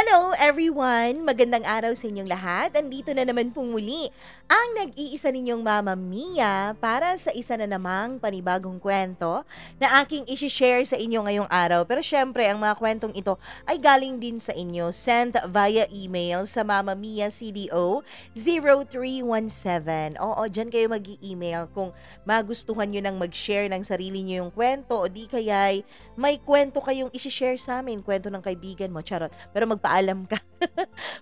Hello everyone! Magandang araw sa inyong lahat. Andito na naman pong muli ang nag-iisa ninyong Mama Mia para sa isa na namang panibagong kwento na aking isi-share sa inyo ngayong araw. Pero syempre, ang mga kwentong ito ay galing din sa inyo. Sent via email sa mamamiacdo0317. Oo, dyan kayo mag-i-email kung magustuhan nyo nang mag-share ng sarili nyo yung kwento o di kaya'y may kwento kayong isi-share sa amin. Kwento ng kaibigan mo, charot. Pero magpaalam ka.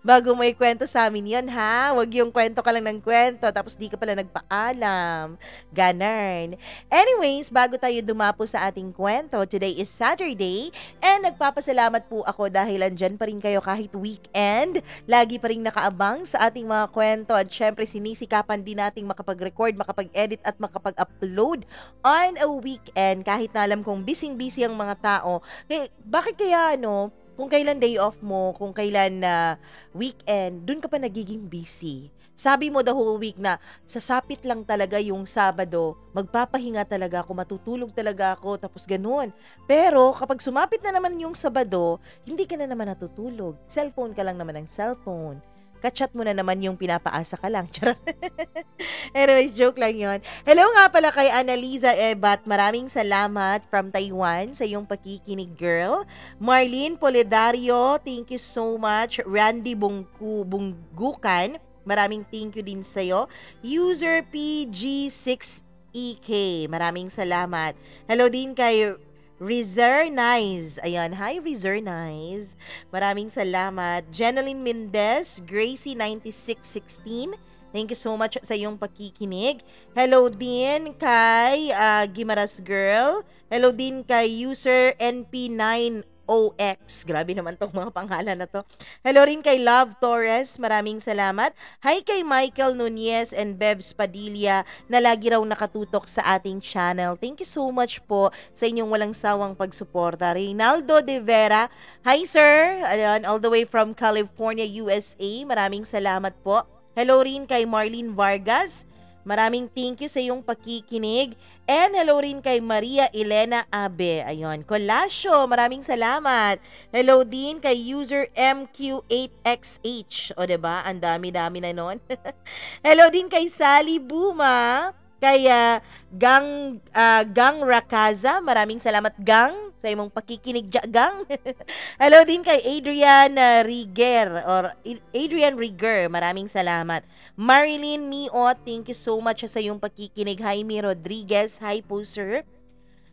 Bago mo ikwento sa amin yon ha. Huwag yung kwento ka lang ng kwento tapos di ka pala nagpaalam. Ganern. Anyways, bago tayo dumapo sa ating kwento, today is Saturday and nagpapasalamat po ako dahil andyan pa rin kayo kahit weekend. Lagi pa rin nakaabang sa ating mga kwento at syempre sinisikapan din nating makapag-record, makapag-edit at makapag-upload on a weekend kahit na alam kong busy-busy ang mga tao. Bakit kaya kung kailan day off mo, kung kailan weekend, dun ka pa nagiging busy. Sabi mo the whole week na sasapit lang talaga yung Sabado, magpapahinga talaga ako, matutulog talaga ako, tapos ganun. Pero kapag sumapit na naman yung Sabado, hindi ka na naman natutulog. Cellphone ka lang naman ng cellphone. Kachat mo na naman yung pinapaasa ka lang. Charot. Anyways, joke lang yon. Hello nga pala kay Annaliza Ebat. Maraming salamat from Taiwan sa iyong pakikinig, girl. Marlene Polidario, thank you so much. Randy Bunggukan, maraming thank you din sa'yo. User PG6EK, maraming salamat. Hello din kay Rizernize. Ayan. Hi, Rizernize. Maraming salamat. Jeneline Mendez, Gracie9616. Thank you so much sa iyong pakikinig. Hello din kay Gimaras Girl. Hello din kay user NP9OX. Grabe naman tong mga pangalan na to. Hello rin kay Love Torres. Maraming salamat. Hi kay Michael Nunez and Bebs Padilla na lagi raw nakatutok sa ating channel. Thank you so much po sa inyong walang sawang pagsuporta. Reynaldo De Vera. Hi sir. Ayan, all the way from California, USA. Maraming salamat po. Hello rin kay Marlene Vargas. Maraming thank you sa iyong pakikinig. And hello rin kay Maria Elena Abe. Ayun, Colasio, maraming salamat. Hello din kay user MQ8XH. O diba? Ang dami-dami na nun. Hello din kay Sally Buma. Kay Gang Rakaza. Maraming salamat, Gang, sa imong pakikinig, Gang. Hello din kay Adrian Rieger. Maraming salamat. Marilyn Mio, thank you so much sa iyong pakikinig. Jaime Rodriguez, hi po sir.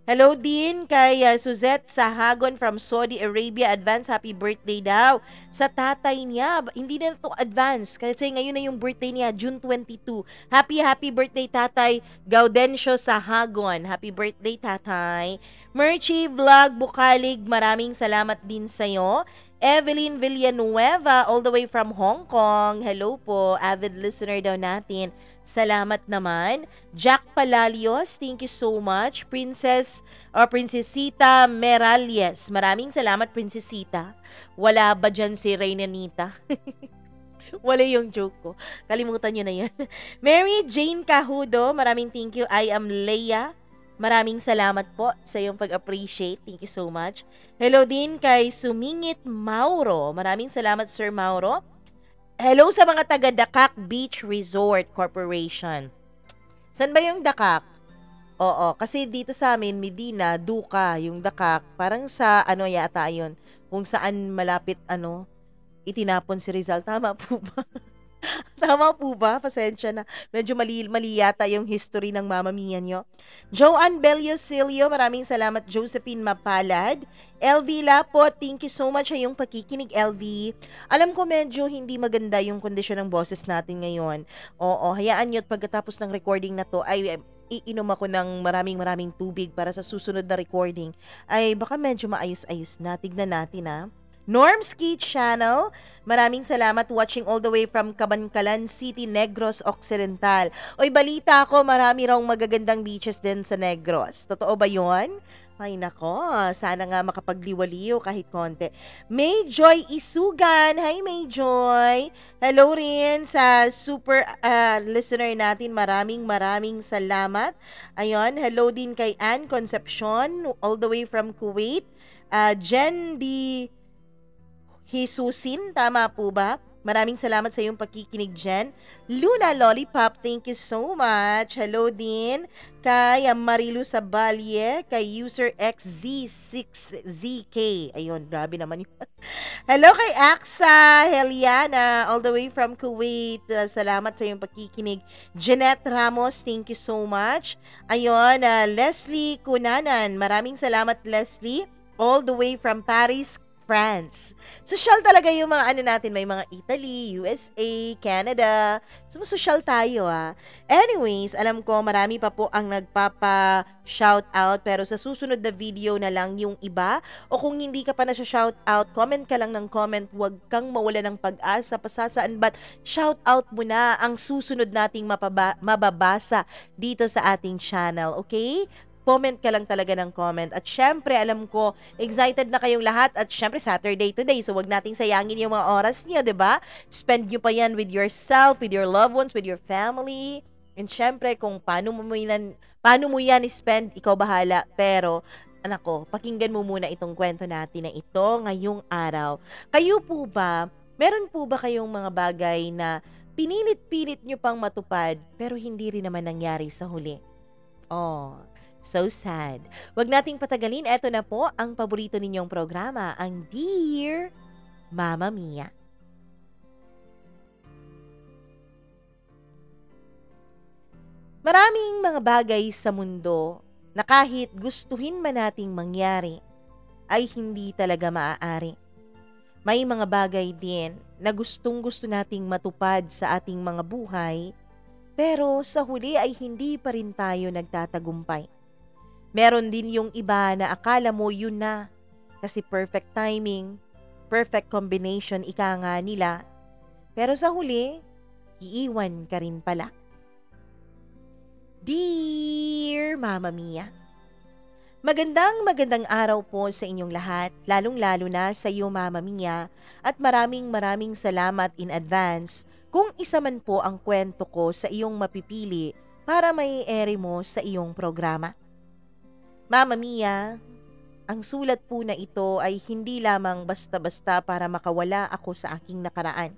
Hello din kay Suzette Sahagon from Saudi Arabia. Advance happy birthday daw sa tatay niya. Hindi na ito advance kasi ngayon na yung birthday niya, June 22. Happy birthday tatay Gaudencio Sahagon. Happy birthday tatay. Merchie Vlog Bukalig, maraming salamat din sa'yo. Evelyn Villanueva, all the way from Hong Kong. Hello po, avid listener daw natin. Salamat naman. Jack Palalios, thank you so much. Princesita Meralies, maraming salamat, Princesita. Wala ba dyan si Reynanita? Wala yung joke ko. Kalimutan nyo na yan. Mary Jane Cahudo, maraming thank you. I am Leia. Maraming salamat po sa iyong pag-appreciate. Thank you so much. Hello din kay Sumingit Mauro. Maraming salamat, Sir Mauro. Hello sa mga taga Dakak Beach Resort Corporation. San ba yung Dakak? Oo, kasi dito sa amin, Medina, Duca, yung Dakak. Parang sa yata yun. Kung saan malapit itinapon si Rizal. Tama po ba? Tama po ba? Pasensya na. Medyo mali yata yung history ng Mama Mia nyo. Joanne Bellosilio, maraming salamat. Josephine Mapalad. LV Lapo, thank you so much sa iyong pakikinig, LV. Alam ko medyo hindi maganda yung kondisyon ng boses natin ngayon. Oo, hayaan nyo at pagkatapos ng recording na to ay iinom ako ng maraming tubig para sa susunod na recording. Ay baka medyo maayos-ayos na. Tignan natin ha. Normski Channel, maraming salamat, watching all the way from Cabancalan City, Negros Occidental. Oy, balita ko, marami raw magagandang beaches din sa Negros. Totoo ba yon? Ay nako, sana nga makapagliwaliw kahit konti. Mayjoy Isugan, hi Mayjoy. Hello rin sa super listener natin, maraming salamat. Ayun, hello din kay Ann Concepcion, all the way from Kuwait. Jen D. Jesusin, tama po ba? Maraming salamat sa iyong pakikinig dyan. Luna Lollipop, thank you so much. Hello din kay Marilu Sabalye, kay user XZ6ZK. Ayun, grabe naman yun. Hello kay Aksa Heliana, all the way from Kuwait. Salamat sa iyong pakikinig. Jeanette Ramos, thank you so much. Ayun, Leslie Kunanan, maraming salamat Leslie, all the way from Paris, France. Social talaga yung mga ano natin, may mga Italy, USA, Canada. So, social tayo Anyways, alam ko marami pa po ang nagpapa-shoutout pero sa susunod na video na lang yung iba. O kung hindi ka pa na shoutout, comment ka lang ng comment. Huwag kang mawala ng pag-asa, pasasaan ba't shoutout mo na ang susunod nating mababasa dito sa ating channel. Okay? Comment ka lang talaga ng comment. At syempre, alam ko, excited na kayong lahat. At syempre, Saturday today. So, wag nating sayangin yung mga oras niyo, di ba? Spend nyo pa yan with yourself, with your loved ones, with your family. And syempre, kung paano mo yan spend, ikaw bahala. Pero, anak ko, pakinggan mo muna itong kwento natin na ito ngayong araw. Kayo po ba, meron po ba kayong mga bagay na pinilit-pilit nyo pang matupad, pero hindi rin naman nangyari sa huli? Oh, so sad. Wag nating patagalin. Eto na po ang paborito ninyong programa, ang Dear Mama Mia. Maraming mga bagay sa mundo na kahit gustuhin man nating mangyari, ay hindi talaga maaari. May mga bagay din na gustong-gusto nating matupad sa ating mga buhay, pero sa huli ay hindi pa rin tayo nagtatagumpay. Meron din yung iba na akala mo yun na kasi perfect timing, perfect combination ika nga nila. Pero sa huli, iiwan ka rin pala. Dear Mama Mia, magandang araw po sa inyong lahat, lalong-lalo na sa iyo Mama Mia, at maraming salamat in advance kung isa man po ang kwento ko sa iyong mapipili para may ere mo sa iyong programa. Mama Mia, ang sulat po na ito ay hindi lamang basta-basta para makawala ako sa aking nakaraan.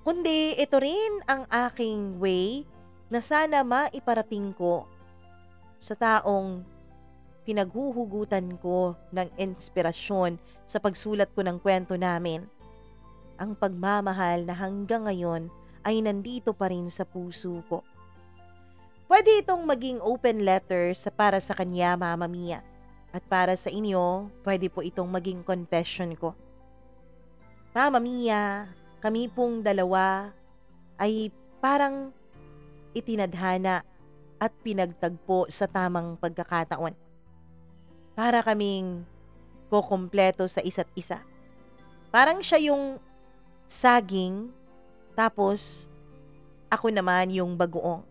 Kundi ito rin ang aking way na sana maiparating ko sa taong pinaghuhugutan ko ng inspirasyon sa pagsulat ko ng kwento namin. Ang pagmamahal na hanggang ngayon ay nandito pa rin sa puso ko. Pwede itong maging open letter para sa kanya, Mama Mia. At para sa inyo, pwede po itong maging confession ko. Mama Mia, kami pong dalawa ay parang itinadhana at pinagtagpo sa tamang pagkakataon. Para kaming kukumpleto sa isa't isa. Parang siya yung saging, tapos ako naman yung bagoong.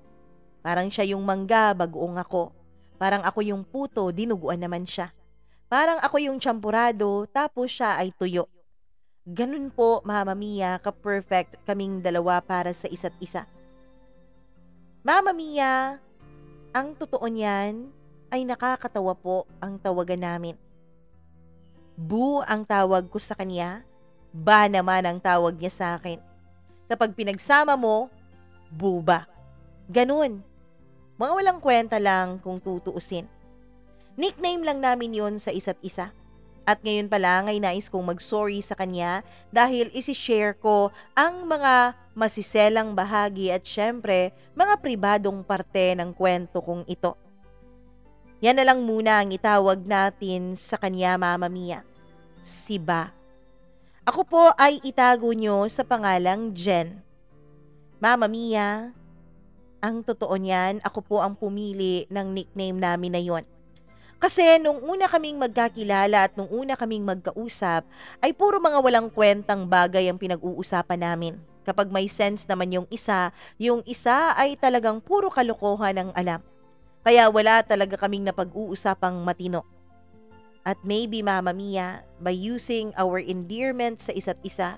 Parang siya yung mangga, bagoong ako. Parang ako yung puto, dinuguan naman siya. Parang ako yung champurado, tapos siya ay tuyo. Ganun po, Mama Mia, ka-perfect kaming dalawa para sa isa't isa. Mama Mia, ang totoo niyan ay nakakatawa po ang tawagan namin. Bu ang tawag ko sa kanya, ba naman ang tawag niya sa akin. Kapag pinagsama mo, buba. Ganun. Mga walang kwenta lang kung tutuusin. Nickname lang namin yon sa isa't isa. At ngayon pala ay nais kong mag-sorry sa kanya dahil isi-share ko ang mga masiselang bahagi at syempre mga pribadong parte ng kwento kong ito. Yan na lang muna ang itawag natin sa kanya, Mama Mia. Si Ba. Ako po ay itago nyo sa pangalang Jen. Mama Mia, ang totoo niyan, ako po ang pumili ng nickname namin na yon. Kasi nung una kaming magkakilala at nung una kaming magkausap, ay puro mga walang kwentang bagay ang pinag-uusapan namin. Kapag may sense naman yung isa ay talagang puro kalokohan ang alam. Kaya wala talaga kaming napag-uusapang matino. At maybe, Mama Mia, by using our endearment sa isa't isa,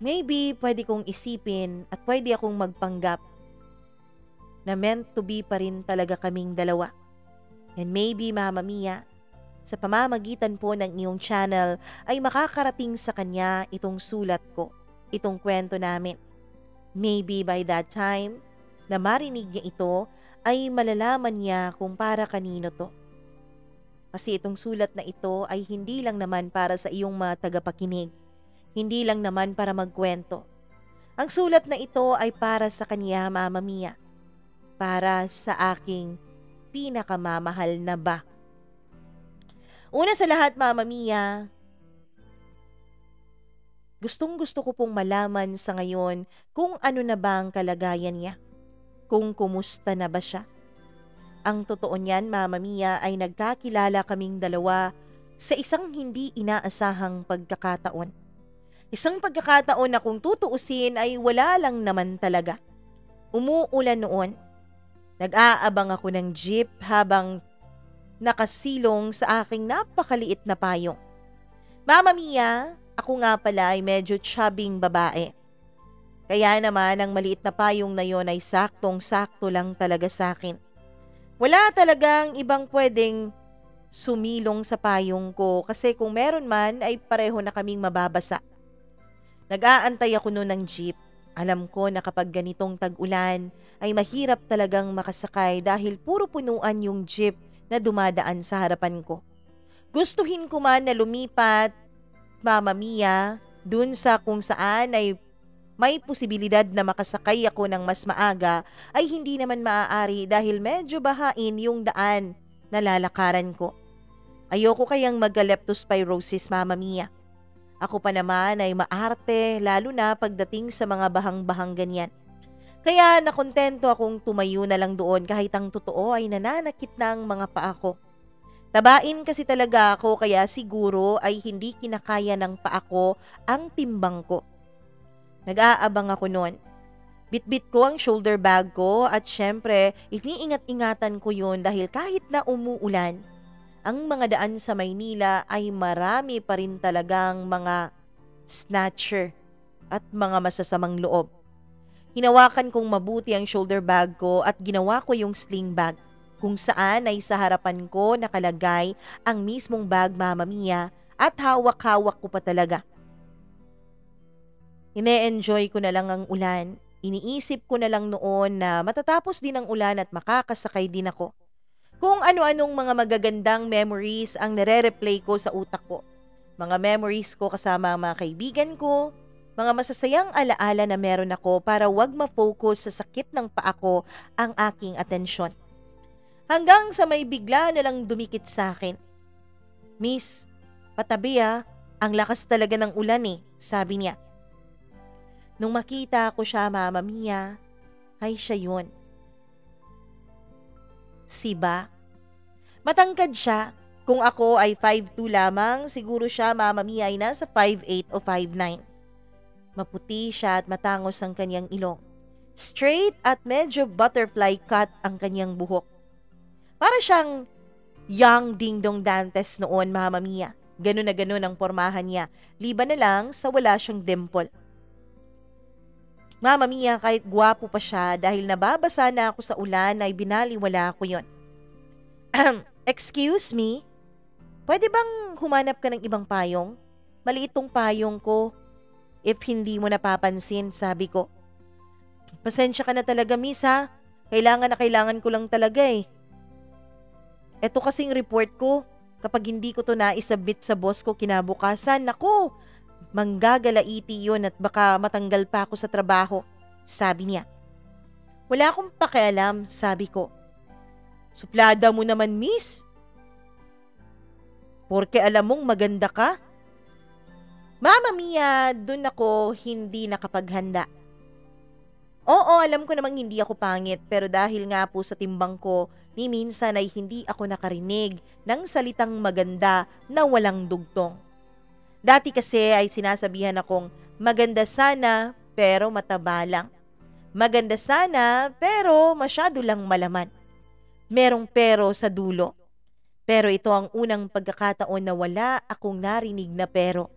maybe pwede kong isipin at pwede akong magpanggap na meant to be pa rin talaga kaming dalawa. And maybe, Mama Mia, sa pamamagitan po ng iyong channel ay makakarating sa kanya itong sulat ko, itong kwento namin. Maybe by that time na marinig niya ito ay malalaman niya kung para kanino to. Kasi itong sulat na ito ay hindi lang naman para sa iyong mga tagapakinig. Hindi lang naman para magkwento. Ang sulat na ito ay para sa kanya, Mama Mia. Para sa aking pinakamamahal na ba. Una sa lahat, Mama Mia, gustong-gusto ko pong malaman sa ngayon kung ano na ba ang kalagayan niya. Kung kumusta na ba siya. Ang totoo niyan, Mama Mia, ay nagkakilala kaming dalawa sa isang hindi inaasahang pagkakataon. Isang pagkakataon na kung tutuusin ay wala lang naman talaga. Umuulan noon. Nag-aabang ako ng jeep habang nakasilong sa aking napakaliit na payong. Mama Mia, ako nga pala ay medyo chubbing babae. Kaya naman ang maliit na payong na yon ay saktong-sakto lang talaga sa akin. Wala talagang ibang pwedeng sumilong sa payong ko kasi kung meron man ay pareho na kaming mababasa. Nag-aantay ako noon ng jeep. Alam ko na kapag ganitong tag-ulan ay mahirap talagang makasakay dahil puro punuan yung jeep na dumadaan sa harapan ko. Gustuhin ko man na lumipat, Mama Mia, dun sa kung saan ay may posibilidad na makasakay ako ng mas maaga ay hindi naman maaari dahil medyo bahain yung daan na lalakaran ko. Ayoko kayang magka-leptospirosis, Mama Mia. Ako pa naman ay maarte lalo na pagdating sa mga bahang-bahang ganyan. Kaya nakontento akong tumayo na lang doon kahit ang totoo ay nananakit na ang mga paa ko. Tabain kasi talaga ako kaya siguro ay hindi kinakaya ng paa ko ang timbang ko. Nag-aabang ako noon. Bitbit ko ang shoulder bag ko at syempre iniingat-ingatan ko yun dahil kahit na umuulan, ang mga daan sa Maynila ay marami pa rin talagang mga snatcher at mga masasamang loob. Hinawakan kong mabuti ang shoulder bag ko at ginawa ko yung sling bag kung saan ay sa harapan ko nakalagay ang mismong bag, Mama Mia, at hawak-hawak ko pa talaga. Ine-enjoy ko na lang ang ulan. Iniisip ko na lang noon na matatapos din ang ulan at makakasakay din ako. Kung ano-anong mga magagandang memories ang nare-replay ko sa utak ko. Mga memories ko kasama ang mga kaibigan ko, mga masasayang alaala na meron ako para wag ma-focus sa sakit ng paa ko ang aking atensyon. Hanggang sa may bigla na lang dumikit sa akin. Miss, patabi ang lakas talaga ng ulan sabi niya. Nung makita ko siya, Mama Mia, ay siya yun. Si Ba. Matangkad siya. Kung ako ay 5'2 lamang, siguro siya, Mama Mia, ay nasa 5'8 o 5'9. Maputi siya at matangos ang kanyang ilong. Straight at medyo butterfly cut ang kanyang buhok. Para siyang young Ding Dong Dantes noon, Mama Mia. Ganun na ganun ang pormahan niya. Liban na lang sa wala siyang dimple. Mama Mia, kahit gwapo pa siya dahil nababasa na ako sa ulan ay binaliwala ko yon. Excuse me? Pwede bang humanap ka ng ibang payong? Maliit tong payong ko. If hindi mo napapansin, sabi ko. Pasensya ka na talaga, miss ha. Kailangan ko lang talaga Eto kasing report ko. Kapag hindi ko to naisabit sa boss ko kinabukasan, naku, manggagalaiti yun at baka matanggal pa ako sa trabaho, sabi niya. Wala akong pakialam, sabi ko. Suplada mo naman, miss. Porke alam mong maganda ka. Mama Mia, dun ako hindi nakapaghanda. Oo, alam ko namang hindi ako pangit pero dahil nga po sa timbang ko, ni minsan ay hindi ako nakarinig ng salitang maganda na walang dugtong. Dati kasi ay sinasabihan akong maganda sana pero mataba lang. Maganda sana pero masyado lang malaman. Merong pero sa dulo. Pero ito ang unang pagkakataon na wala akong narinig na pero.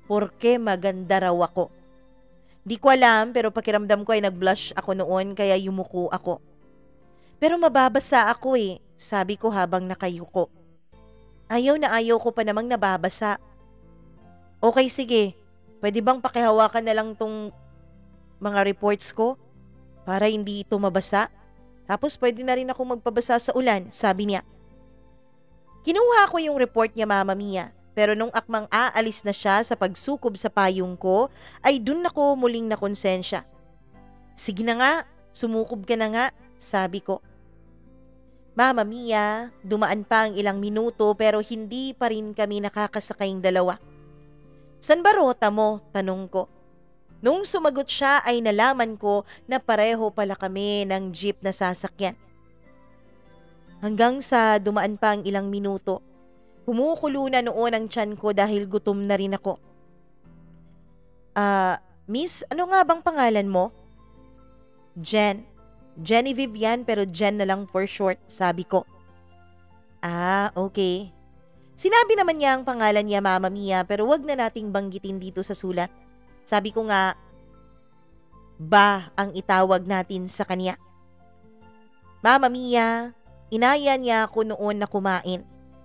Porke maganda raw ako. Di ko alam pero pakiramdam ko ay nag-blush ako noon kaya yumuko ako. Pero mababasa ako sabi ko habang nakayuko. Ayaw na ayaw ko pa namang nababasa. Okay, sige. Pwede bang pakihawakan na lang tong mga reports ko para hindi ito mabasa? Tapos pwede na rin ako magpabasa sa ulan, sabi niya. Kinuha ko yung report niya, Mama Mia. Pero nung akmang aalis na siya sa pagsukob sa payong ko, ay dun ako muling nakonsensya. Sige na nga, sumukob ka na nga, sabi ko. Mama Mia, dumaan pa ang ilang minuto pero hindi pa rin kami nakakasakayng dalawa. San ba rota mo? Tanong ko. Nung sumagot siya ay nalaman ko na pareho pala kami ng jeep na sasakyan. Hanggang sa dumaan pa ang ilang minuto, kumukulo na noon ang tiyan ko dahil gutom na rin ako. Miss, ano nga bang pangalan mo? Jen. Genevieve yan pero Jen na lang for short, sabi ko. Okay. Sinabi naman niya ang pangalan niya, Mama Mia, pero wag na nating banggitin dito sa sulat. Sabi ko nga, Ba ang itawag natin sa kanya. Mama Mia, inaya niya ako noon na kumain.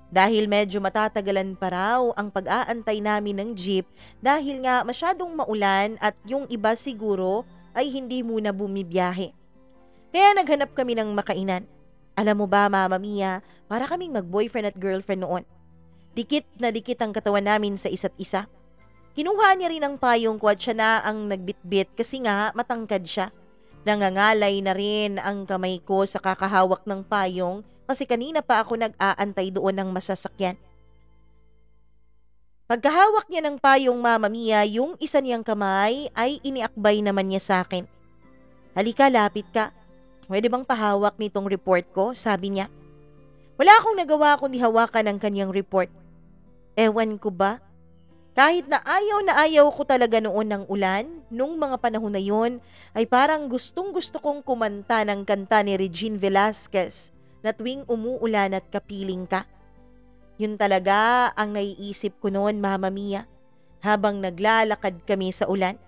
Dahil medyo matatagalan pa raw ang pag-aantay namin ng jeep dahil nga masyadong maulan at yung iba siguro ay hindi muna bumibiyahe. Kaya naghanap kami ng makainan. Alam mo ba, Mama Mia, para kaming mag-boyfriend at girlfriend noon. Dikit na dikit ang katawan namin sa isa't isa. Kinuha niya rin ang payong ko at siya na ang nagbitbit kasi nga matangkad siya. Nangangalay na rin ang kamay ko sa kakahawak ng payong kasi kanina pa ako nag-aantay doon ng masasakyan. Pagkahawak niya ng payong, Mama Mia, yung isa niyang kamay ay iniakbay naman niya sa akin. Halika, lapit ka. Pwede bang pahawak nitong report ko? Sabi niya. Wala akong nagawa kundi hawakan ang kanyang report. Ewan ko ba? Kahit na ayaw ko talaga noon ng ulan, nung mga panahon na yon ay parang gustong gusto kong kumanta ng kanta ni Regine Velasquez na tuwing umuulan at kapiling ka. Yun talaga ang naiisip ko noon, Mama Mia, habang naglalakad kami sa ulan.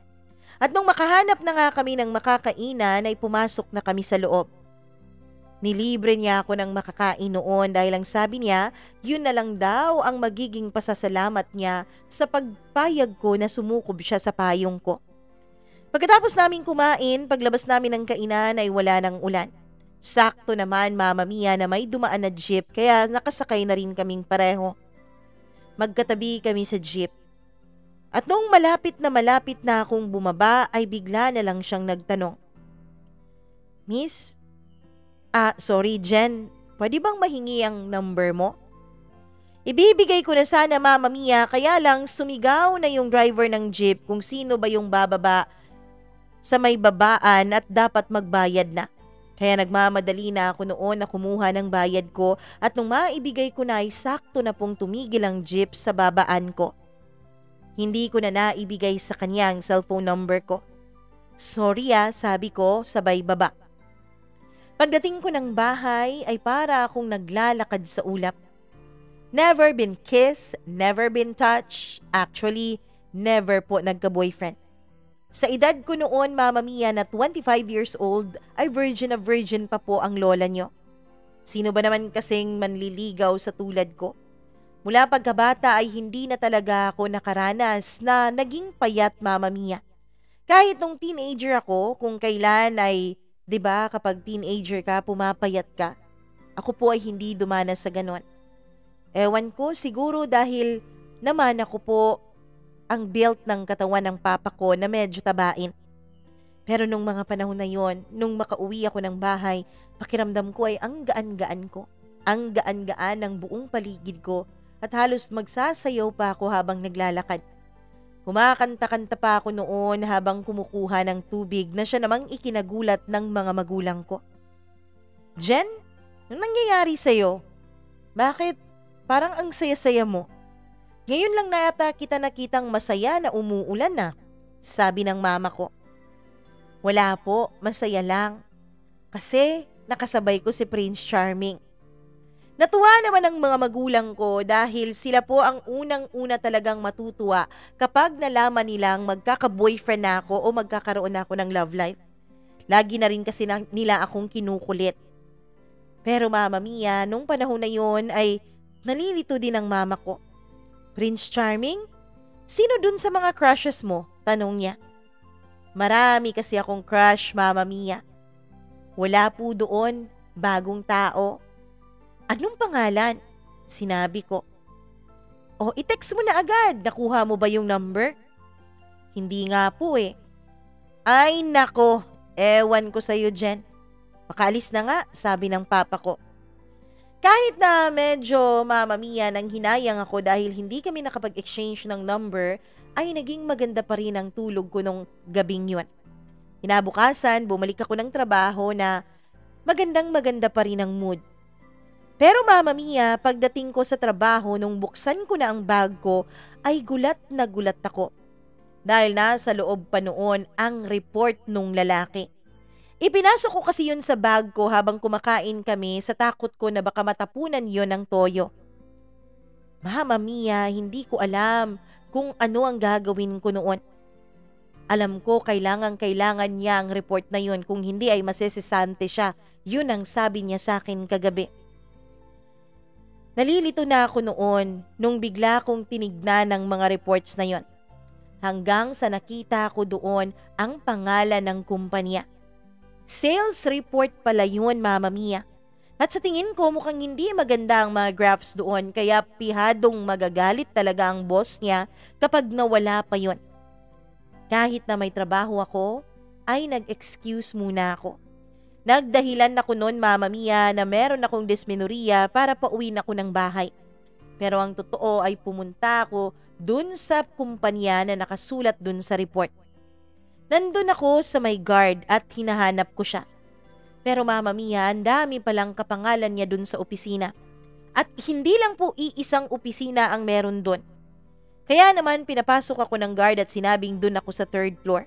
At nung makahanap na nga kami ng makakainan ay pumasok na kami sa loob. Nilibre niya ako ng makakain noon dahil ang sabi niya, yun na lang daw ang magiging pasasalamat niya sa pagpayag ko na sumukob siya sa payong ko. Pagkatapos namin kumain, paglabas namin ng kainan ay wala ng ulan. Sakto naman, Mama Mia, na may dumaan na jeep kaya nakasakay na rin kaming pareho. Magkatabi kami sa jeep. At nung malapit na akong bumaba ay bigla na lang siyang nagtanong. Miss? Sorry Jen, pwede bang mahingi ang number mo? Ibibigay ko na sana, Mama Mia, kaya lang sumigaw na yung driver ng jeep kung sino ba yung bababa sa may babaan at dapat magbayad na. Kaya nagmamadali na ako noon na kumuha ng bayad ko at nung maibigay ko na ay sakto na pong tumigil ang jeep sa babaan ko. Hindi ko na naibigay sa kanya ang cellphone number ko. Sorry sabi ko sabay baba. Pagdating ko ng bahay ay para akong naglalakad sa ulap. Never been kissed, never been touched, actually, never po nagka-boyfriend. Sa edad ko noon, Mama Mia, na 25 years old, ay virgin na virgin pa po ang lola nyo. Sino ba naman kasing manliligaw sa tulad ko? Mula pagkabata ay hindi na talaga ako nakaranas na naging payat, Mama Mia. Kahit nung teenager ako, kung kailan ay, 'di ba, kapag teenager ka, pumapayat ka. Ako po ay hindi dumanas sa ganon. Ewan ko, siguro dahil naman ako po ang built ng katawan ng papa ko na medyo tabain. Pero nung mga panahon na yon, nung makauwi ako ng bahay, pakiramdam ko ay ang gaan-gaan ko. Ang gaan-gaan ng buong paligid ko at halos magsasayaw pa ako habang naglalakad. Kumakanta-kanta pa ako noon habang kumukuha ng tubig na siya namang ikinagulat ng mga magulang ko. Jen, anong nangyayari sa'yo? Bakit? Parang ang saya-saya mo. Ngayon lang na yata kita nakitang masaya na umuulan na, sabi ng mama ko. Wala po, masaya lang. Kasi nakasabay ko si Prince Charming. Natuwa naman ang mga magulang ko dahil sila po ang unang-una talagang matutuwa kapag nalaman nilang magkaka-boyfriend na ako o magkakaroon na ako ng love life. Lagi na rin kasi nila akong kinukulit. Pero Mama Mia, nung panahon na yon ay Nalilito din ang mama ko. Prince Charming? Sino dun sa mga crushes mo? Tanong niya. Marami kasi akong crush, Mama Mia. Wala po doon, bagong tao. Anong pangalan? Sinabi ko. O, i-text mo na agad. Nakuha mo ba yung number? Hindi nga po eh. Ay nako, ewan ko sa'yo, Jen. Makaalis na nga, sabi ng papa ko. Kahit na medyo Mama Mia nang hinayang ako dahil hindi kami nakapag-exchange ng number, ay naging maganda pa rin ang tulog ko nung gabing yun. Kinabukasan, bumalik ako ng trabaho na magandang-maganda pa rin ang mood. Pero Mama Mia, pagdating ko sa trabaho nung buksan ko na ang bag ko, ay gulat na gulat ako. Dahil nasa loob pa noon ang report nung lalaki. Ipinasok ko kasi yun sa bag ko habang kumakain kami sa takot ko na baka matapunan yun ng toyo. Mama Mia, hindi ko alam kung ano ang gagawin ko noon. Alam ko kailangan niya ang report na yun, kung hindi ay masesesante siya. Yun ang sabi niya sa akin kagabi. Nalilito na ako noon nung bigla kong tinignan ng mga reports na yon. Hanggang sa nakita ko doon ang pangalan ng kumpanya. Sales report pala yun, Mama Mia. At sa tingin ko mukhang hindi maganda ang mga graphs doon, kaya pihadong magagalit talaga ang boss niya kapag nawala pa yun. Kahit na may trabaho ako, ay nag-excuse muna ako. Nagdahilan ako noon, Mama Mia, na meron akong dysmenorrhea para pauwi na ako ng bahay. Pero ang totoo ay pumunta ako dun sa kumpanya na nakasulat dun sa report. Nandun ako sa may guard at hinahanap ko siya. Pero Mama Mia, ang dami palang kapangalan niya dun sa opisina. At hindi lang po iisang opisina ang meron dun. Kaya naman pinapasok ako ng guard at sinabing dun ako sa 3rd floor.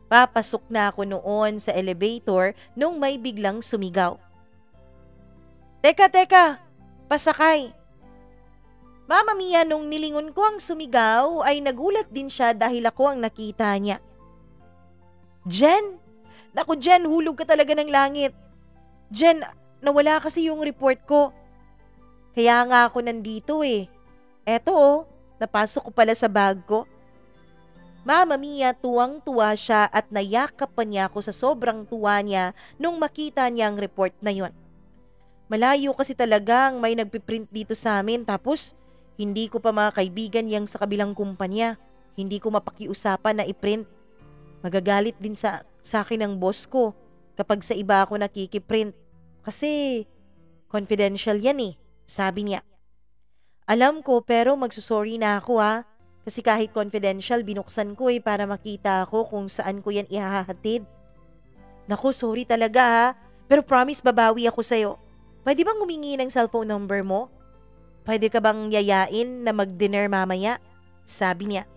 Papasok na ako noon sa elevator nung may biglang sumigaw. Teka, pasakay. Mama Mia, nung nilingon ko ang sumigaw ay nagulat din siya dahil ako ang nakita niya. Jen! Naku Jen, hulog ka talaga ng langit. Jen, nawala kasi yung report ko. Kaya nga ako nandito eh. Eto oh, napasok ko pala sa bag ko. Mama Mia, tuwang-tuwa siya at nayakap pa niya ako sa sobrang tuwa niya nung makita niya ang report na yon. Malayo kasi talagang may nagpiprint dito sa amin, tapos hindi ko pa mga kaibigan yang sa kabilang kumpanya. Hindi ko mapakiusapan na iprint. Magagalit din sa akin ng boss ko kapag sa iba ako nakikiprint. Kasi confidential yan eh, sabi niya. Alam ko, pero magsusorry na ako ha. Kasi kahit confidential, binuksan ko eh para makita ako kung saan ko yan ihahatid. Naku, sorry talaga ha. Pero promise babawi ako sa'yo. Pwede bang humingi ng cellphone number mo? Pwede ka bang yayain na mag-dinner mamaya? Sabi niya.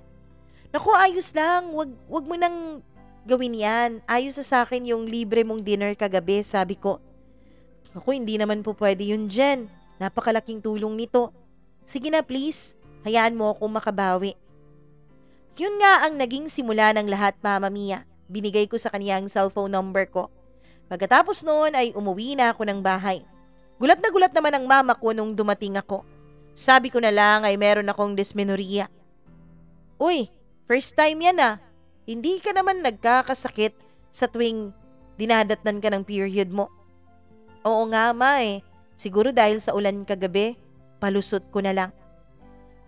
Naku, ayos lang. Wag mo nang gawin yan. Ayos na sa akin yung libre mong dinner kagabi, sabi ko. Naku, hindi naman po pwede yun, Jen. Napakalaking tulong nito. Sige na please, hayaan mo akong makabawi. Yun nga ang naging simula ng lahat, Mama Mia. Binigay ko sa kanya ang cellphone number ko. Pagkatapos noon ay umuwi na ako ng bahay. Gulat na gulat naman ang mama ko nung dumating ako. Sabi ko na lang ay meron akong dysmenorrhea. Uy, first time yan ah. Hindi ka naman nagkakasakit sa tuwing dinadatnan ka ng period mo. Oo nga ma eh. Siguro dahil sa ulan kagabi, palusot ko na lang.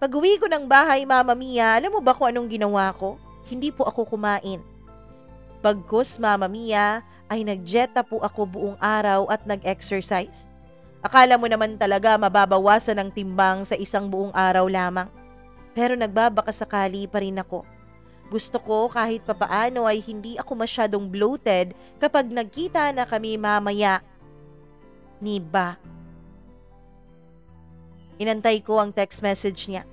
Pag-uwi ko ng bahay, Mama Mia, alam mo ba kung anong ginawa ko? Hindi po ako kumain. Pagkus, Mama Mia, ay nagjeta po ako buong araw at nag-exercise. Akala mo naman talaga mababawasan ang timbang sa isang buong araw lamang. Pero nagbabakasakali pa rin ako. Gusto ko kahit papaano ay hindi ako masyadong bloated kapag nagkita na kami mamaya. Niba. Inantay ko ang text message niya.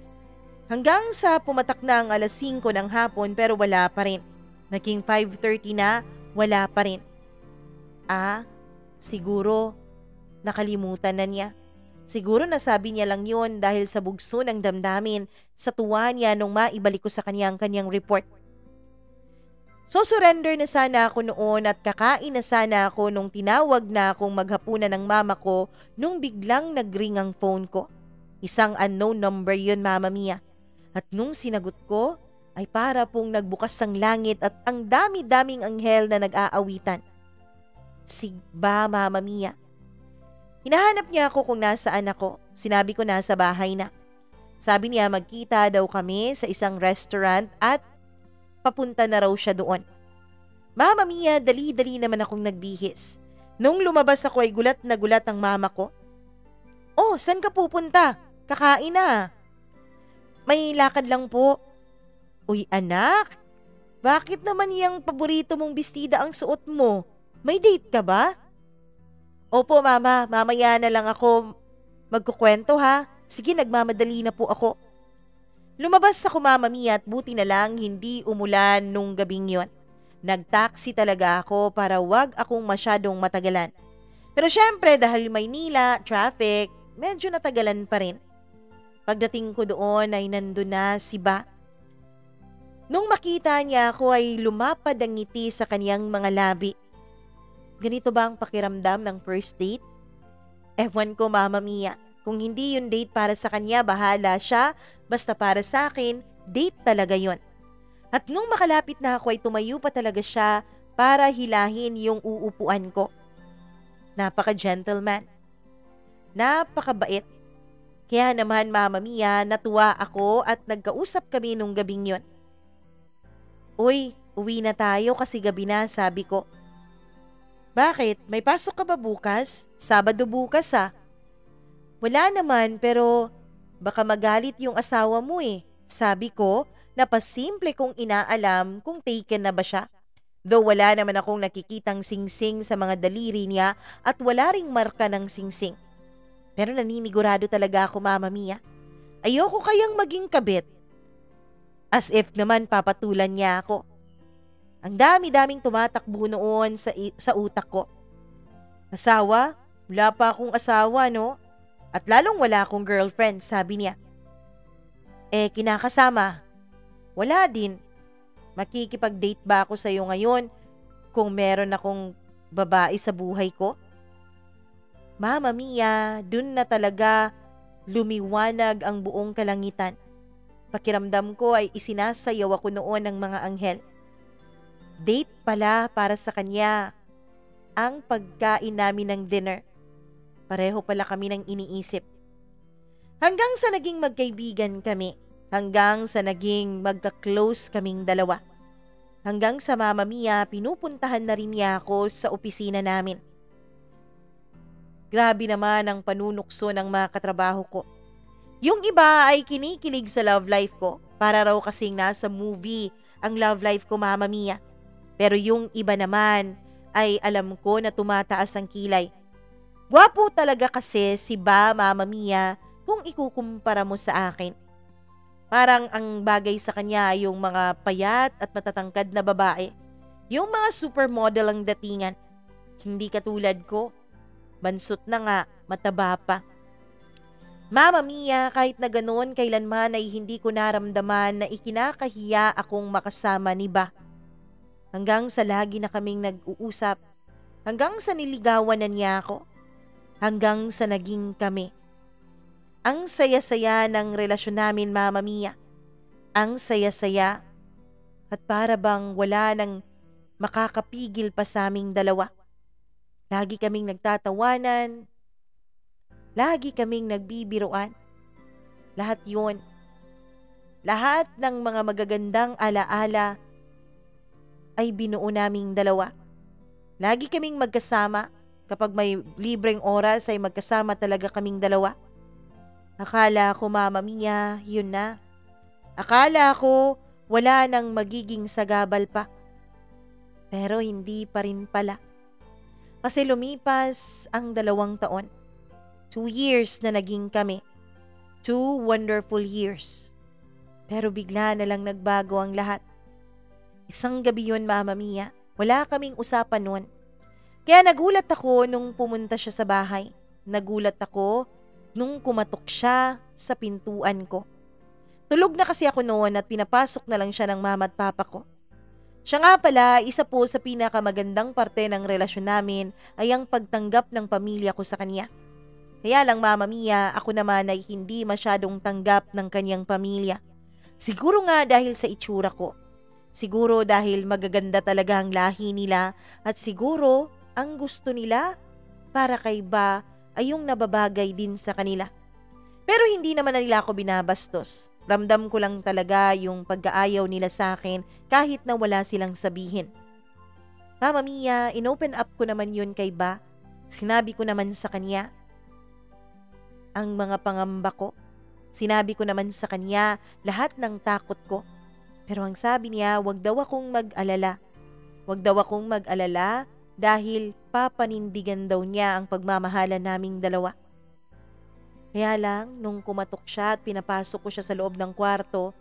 Hanggang sa pumatak na ang 5:00 ng hapon pero wala pa rin. Naging 5:30 na, wala pa rin. Siguro nakalimutan na niya. Siguro nasabi niya lang yun dahil sa bugso ng damdamin sa tuwa niya nung maibalik ko sa kanya ang kanyang report. So surrender na sana ako noon at kakain na sana ako nung tinawag na akong maghapunan ng mama ko nung biglang nagring ang phone ko. Isang unknown number yun, Mama Mia. At nung sinagot ko, ay para pong nagbukas ang langit at ang dami-daming anghel na nag-aawitan. Sigba, Mama Mia. Hinahanap niya ako kung nasaan ako. Sinabi ko nasa bahay na. Sabi niya magkita daw kami sa isang restaurant at papunta na raw siya doon. Mama Mia, dali-dali naman akong nagbihis. Nung lumabas ako ay gulat na gulat ang mama ko. Oh, saan ka pupunta? Kakain na. May lakad lang po. Uy anak, bakit naman yung paborito mong bestida ang suot mo? May date ka ba? Opo mama, mamaya na lang ako magkukwento ha. Sige, nagmamadali na po ako. Lumabas ako, Mama Mia, at buti na lang hindi umulan nung gabing yon. Nagtaksi talaga ako para wag akong masyadong matagalan. Pero syempre dahil Maynila, traffic, medyo natagalan pa rin. Pagdating ko doon ay nandun na si Ba. Nung makita niya ako ay lumapad ang ngiti sa kaniyang mga labi. Ganito ba ang pakiramdam ng first date? Ewan ko, Mama Mia. Kung hindi yun date para sa kanya, bahala siya. Basta para sa akin, date talaga yun. At nung makalapit na ako ay tumayo pa talaga siya para hilahin yung uupuan ko. Napaka-gentleman. Napakabait. Kaya naman, Mama Mia, natuwa ako at nagkausap kami nung gabing yun. Uy, uwi na tayo kasi gabi na, sabi ko. Bakit? May pasok ka ba bukas? Sabado bukas ah. Wala naman pero baka magalit yung asawa mo eh. Sabi ko, napasimple kong inaalam kung taken na ba siya. Though wala naman akong nakikitang singsing sa mga daliri niya at wala ring marka ng singsing. Pero naninigurado talaga ako, Mama Mia. Ayoko kayang maging kabit. As if naman papatulan niya ako. Ang dami-daming tumatakbo noon sa utak ko. Asawa? Wala pa akong asawa, no? At lalong wala akong girlfriend, sabi niya. Kinakasama? Wala din. Makikipag-date ba ako sa'yo ngayon kung meron akong babae sa buhay ko? Mama Mia, dun na talaga lumiwanag ang buong kalangitan. Pakiramdam ko ay isinasayaw ako noon ng mga anghel. Date pala para sa kanya ang pagkain namin ng dinner. Pareho pala kami ng iniisip. Hanggang sa naging magkaibigan kami. Hanggang sa naging magka-close kaming dalawa. Hanggang sa Mama Mia, pinupuntahan na rin niya ako sa opisina namin. Grabe naman ang panunukso ng mga katrabaho ko. Yung iba ay kinikilig sa love life ko. Para raw kasing nasa movie ang love life ko, Mama Mia. Pero yung iba naman ay alam ko na tumataas ang kilay. Gwapo talaga kasi si Ba, Mama Mia, kung ikukumpara mo sa akin. Parang ang bagay sa kanya ay yung mga payat at matatangkad na babae. Yung mga supermodel ang datingan. Hindi katulad ko. Bansot na nga, mataba pa. Mama Mia, kahit na ganoon kailanman ay hindi ko naramdaman na ikinakahiya akong makasama ni Ba. Hanggang sa lagi na kaming nag-uusap. Hanggang sa niligawan na niya ako. Hanggang sa naging kami. Ang saya-saya ng relasyon namin, Mama Mia. Ang saya-saya. At para bang wala nang makakapigil pa sa aming dalawa. Lagi kaming nagtatawanan. Lagi kaming nagbibiruan. Lahat yun. Lahat ng mga magagandang alaala ay binuo naming dalawa. Lagi kaming magkasama. Kapag may libreng oras ay magkasama talaga kaming dalawa. Akala ko, Mama Mia, yun na. Akala ko wala nang magiging sagabal pa. Pero hindi pa rin pala. Kasi lumipas ang 2 taon. 2 years na naging kami. 2 wonderful years. Pero bigla na lang nagbago ang lahat. Isang gabi yun, Mama Mia. Wala kaming usapan nun. Kaya nagulat ako nung pumunta siya sa bahay. Nagulat ako nung kumatok siya sa pintuan ko. Tulog na kasi ako noon at pinapasok na lang siya ng mama at papa ko. Siya nga pala, isa po sa pinakamagandang parte ng relasyon namin ay ang pagtanggap ng pamilya ko sa kanya. Kaya lang Mama Mia, ako naman ay hindi masyadong tanggap ng kanyang pamilya. Siguro nga dahil sa itsura ko. Siguro dahil magaganda talaga ang lahi nila at siguro ang gusto nila para kay Ba ay yung nababagay din sa kanila. Pero hindi naman nila ako binabastos. Ramdam ko lang talaga yung pag-aayaw nila sa akin kahit na wala silang sabihin. Mama Mia, inopen up ko naman yun kay Ba. Sinabi ko naman sa kanya ang mga pangamba ko. Sinabi ko naman sa kanya lahat ng takot ko. Pero ang sabi niya, wag daw akong mag-alala. Wag daw akong mag-alala dahil papanindigan daw niya ang pagmamahalan naming dalawa. Kaya lang, nung kumatok siya at pinapasok ko siya sa loob ng kwarto,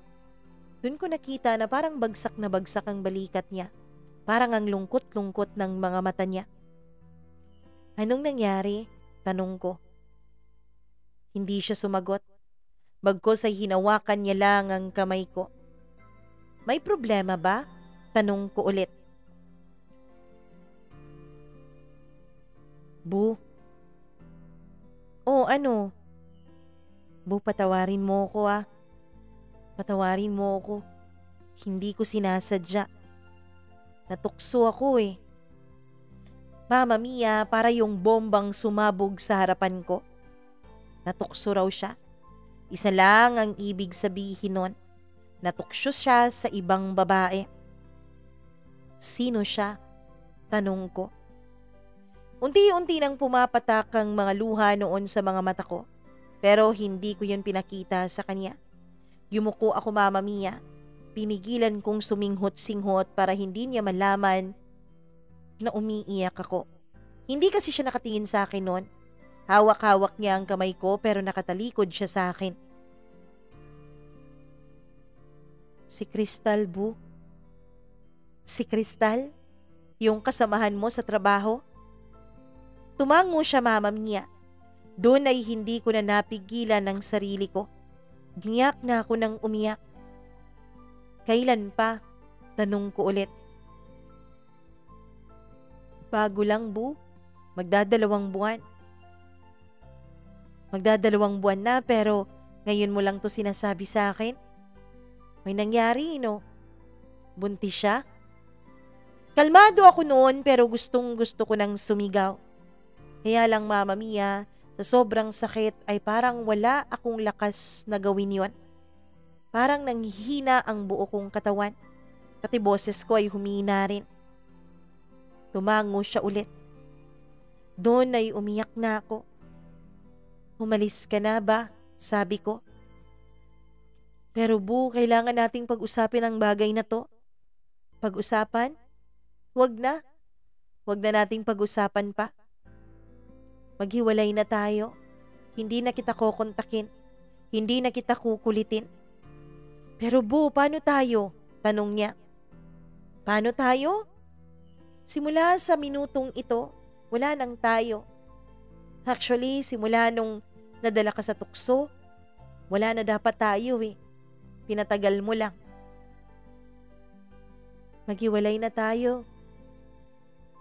dun ko nakita na parang bagsak na bagsak ang balikat niya. Parang ang lungkot-lungkot ng mga mata niya. Anong nangyari? Tanong ko. Hindi siya sumagot. Bagkus ay hinawakan niya lang ang kamay ko. May problema ba? Tanong ko ulit. Bu. Oh, ano? Bu, patawarin mo ko ah. Patawarin mo ko. Hindi ko sinasadya. Natukso ako eh. Mama Mia, para yung bombang sumabog sa harapan ko. Natukso raw siya. Isa lang ang ibig sabihin nun. Natukso siya sa ibang babae. Sino siya? Tanong ko. Unti-unti nang pumapatak ang mga luha noon sa mga mata ko. Pero hindi ko yun pinakita sa kanya. Yumuko ako Mama Mia. Pinigilan kong suminghot-singhot para hindi niya malaman na umiiyak ako. Hindi kasi siya nakatingin sa akin noon. Hawak-hawak niya ang kamay ko pero nakatalikod siya sa akin. Si Crystal, Bu. Si Crystal? Yung kasamahan mo sa trabaho? Tumango siya Mama Mia. Doon ay hindi ko na napigilan ang sarili ko. Umiyak na ako ng umiyak. Kailan pa? Tanong ko ulit. Bago lang, Bu. Magdadalawang buwan. Magdadalawang buwan na pero ngayon mo lang to sinasabi sa akin. May nangyari, no? Buntis siya? Kalmado ako noon pero gustong gusto ko nang sumigaw. Kaya lang Mama Mia, sa sobrang sakit ay parang wala akong lakas na gawin yon. Parang nanghihina ang buo kong katawan. Pati boses ko ay humina rin. Tumango siya ulit. Doon ay umiyak na ako. Umalis ka na ba? Sabi ko. Pero Bu, kailangan nating pag-usapin ang bagay na to. Pag-usapan? Wag na. Wag na nating pag-usapan pa. Maghiwalay na tayo. Hindi na kita kokontakin. Hindi na kita kukulitin. Pero Bu, paano tayo? Tanong niya. Paano tayo? Simula sa minutong ito, wala nang tayo. Actually, simula nung nadala ka sa tukso, wala na dapat tayo eh. Pinatagal mo lang. Maghiwalay na tayo.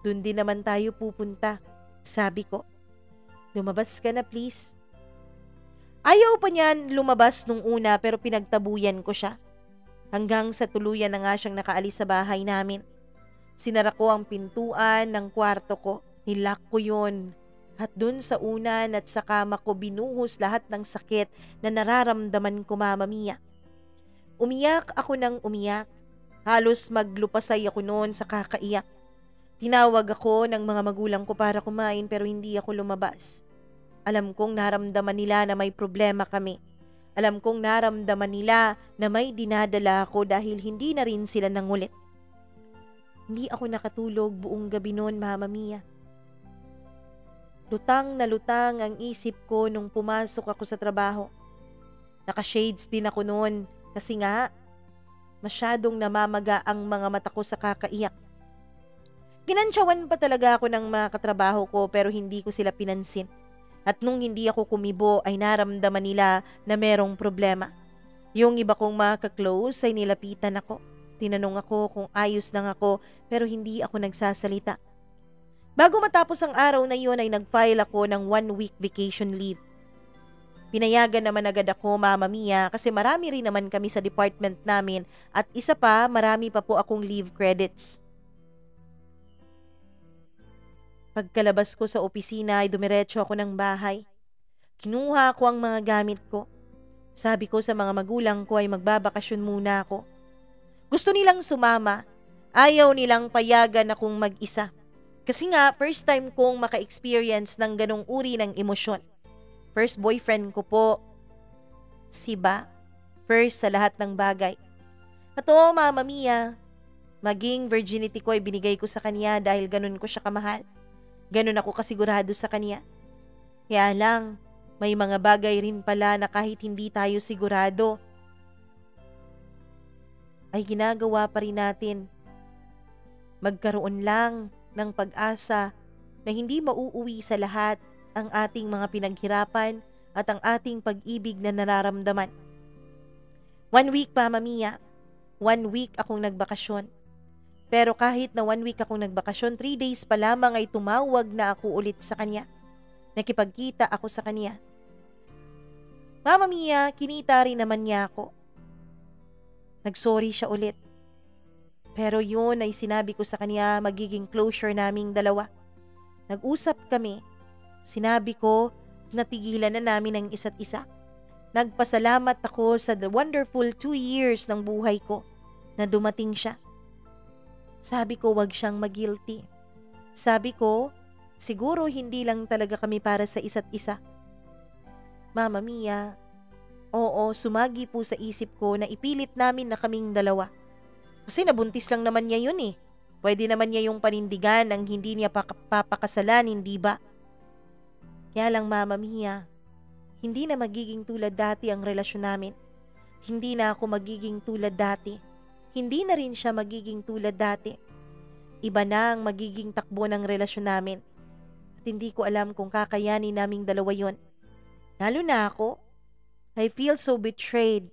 Doon din naman tayo pupunta. Sabi ko. Lumabas ka na please. Ayaw pa niyan lumabas nung una pero pinagtabuyan ko siya. Hanggang sa tuluyan na nga siyang nakaalis sa bahay namin. Sinara ko ang pintuan ng kwarto ko. Nilak ko yun. At dun sa unan at sa kama ko binuhos lahat ng sakit na nararamdaman ko Mama Mia. Umiyak ako ng umiyak. Halos maglupasay ako noon sa kakaiyak. Tinawag ako ng mga magulang ko para kumain pero hindi ako lumabas. Alam kong naramdaman nila na may problema kami. Alam kong naramdaman nila na may dinadala ako dahil hindi na rin sila nangulit. Hindi ako nakatulog buong gabi noon Mama Mia. Lutang na lutang ang isip ko nung pumasok ako sa trabaho. Naka-shades din ako noon kasi nga masyadong namamaga ang mga mata ko sa kakaiyak. Ginansyawan pa talaga ako ng mga katrabaho ko pero hindi ko sila pinansin. At nung hindi ako kumibo ay naramdaman nila na merong problema. Yung iba kong mga ka-close ay nilapitan ako. Tinanong ako kung ayos lang ako pero hindi ako nagsasalita. Bago matapos ang araw na yun ay nag-file ako ng 1 week vacation leave. Pinayagan naman agad ako, Mama Mia, kasi marami rin naman kami sa department namin at isa pa, marami pa po akong leave credits. Pagkalabas ko sa opisina ay dumiretso ako ng bahay. Kinuha ko ang mga gamit ko. Sabi ko sa mga magulang ko ay magbabakasyon muna ako. Gusto nilang sumama. Ayaw nilang payagan akong mag-isa. Kasi nga, first time kong maka-experience ng ganong uri ng emosyon. First boyfriend ko po, si Ba. First sa lahat ng bagay. At oo, Mama Mia, maging virginity ko ay binigay ko sa kanya dahil ganun ko siya kamahal. Ganun ako kasigurado sa kanya. Kaya lang, may mga bagay rin pala na kahit hindi tayo sigurado, ay ginagawa pa rin natin. Magkaroon lang ng pag-asa na hindi mauuwi sa lahat ang ating mga pinaghirapan at ang ating pag-ibig na nararamdaman. 1 week, Mama Mia. 1 week akong nagbakasyon. Pero kahit na 1 week akong nagbakasyon, 3 days pa lamang ay tumawag na ako ulit sa kanya. Nakipagkita ako sa kanya. Mama Mia, kinita rin naman niya ako. Nagsorry siya ulit. Pero yun ay sinabi ko sa kanya magiging closure naming dalawa. Nag-usap kami. Sinabi ko natigilan na namin ang isa't isa. Nagpasalamat ako sa the wonderful 2 years ng buhay ko na dumating siya. Sabi ko wag siyang mag-guilty. Sabi ko, siguro hindi lang talaga kami para sa isa't isa. Mama Mia, oo, sumagi po sa isip ko na ipilit namin na kaming dalawa. Kasi nabuntis lang naman niya yun eh. Pwede naman niya yung panindigan ng hindi niya papakasalan, hindi ba? Kaya lang Mama Mia, hindi na magiging tulad dati ang relasyon namin. Hindi na ako magiging tulad dati. Hindi na rin siya magiging tulad dati. Iba na ang magiging takbo ng relasyon namin. At hindi ko alam kung kakayanin naming dalawa yon. Lalo na ako. I feel so betrayed.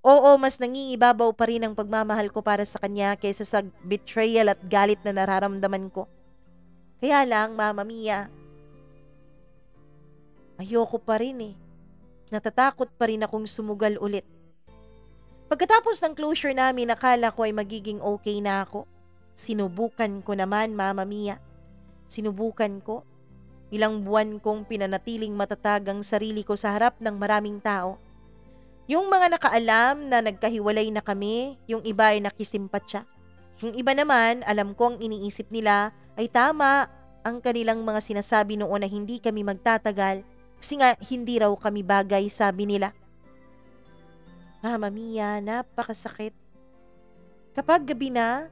Oo, mas nangingibabaw pa rin ang pagmamahal ko para sa kanya kaysa sa betrayal at galit na nararamdaman ko. Kaya lang, Mama Mia, ayoko pa rin eh. Natatakot pa rin akong sumugal ulit. Pagkatapos ng closure namin, akala ko ay magiging okay na ako. Sinubukan ko naman, Mama Mia. Sinubukan ko. Ilang buwan kong pinanatiling matatag ang sarili ko sa harap ng maraming tao. Yung mga nakaalam na nagkahiwalay na kami, yung iba ay nakisimpatya. Yung iba naman, alam kong iniisip nila ay tama ang kanilang mga sinasabi noon na hindi kami magtatagal kasi nga hindi raw kami bagay, sabi nila. Mama Mia, napakasakit. Kapag gabi na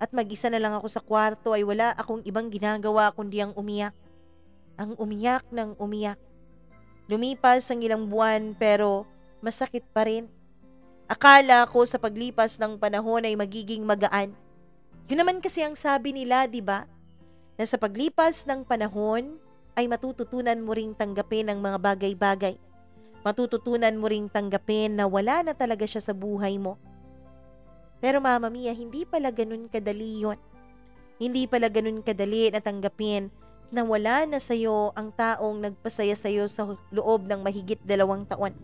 at mag-isa na lang ako sa kwarto ay wala akong ibang ginagawa kundi ang umiyak. Ang umiyak ng umiyak. Lumipas ang ilang buwan pero masakit pa rin. Akala ko sa paglipas ng panahon ay magiging magaan. Yun naman kasi ang sabi nila, di ba? Na sa paglipas ng panahon ay matututunan mo ring tanggapin ang mga bagay-bagay. Matututunan mo ring tanggapin na wala na talaga siya sa buhay mo. Pero Mama Mia, hindi pala ganun kadali yun. Hindi pala ganun kadali na tanggapin na wala na sa'yo ang taong nagpasaya sa'yo sa loob ng mahigit 2 taon.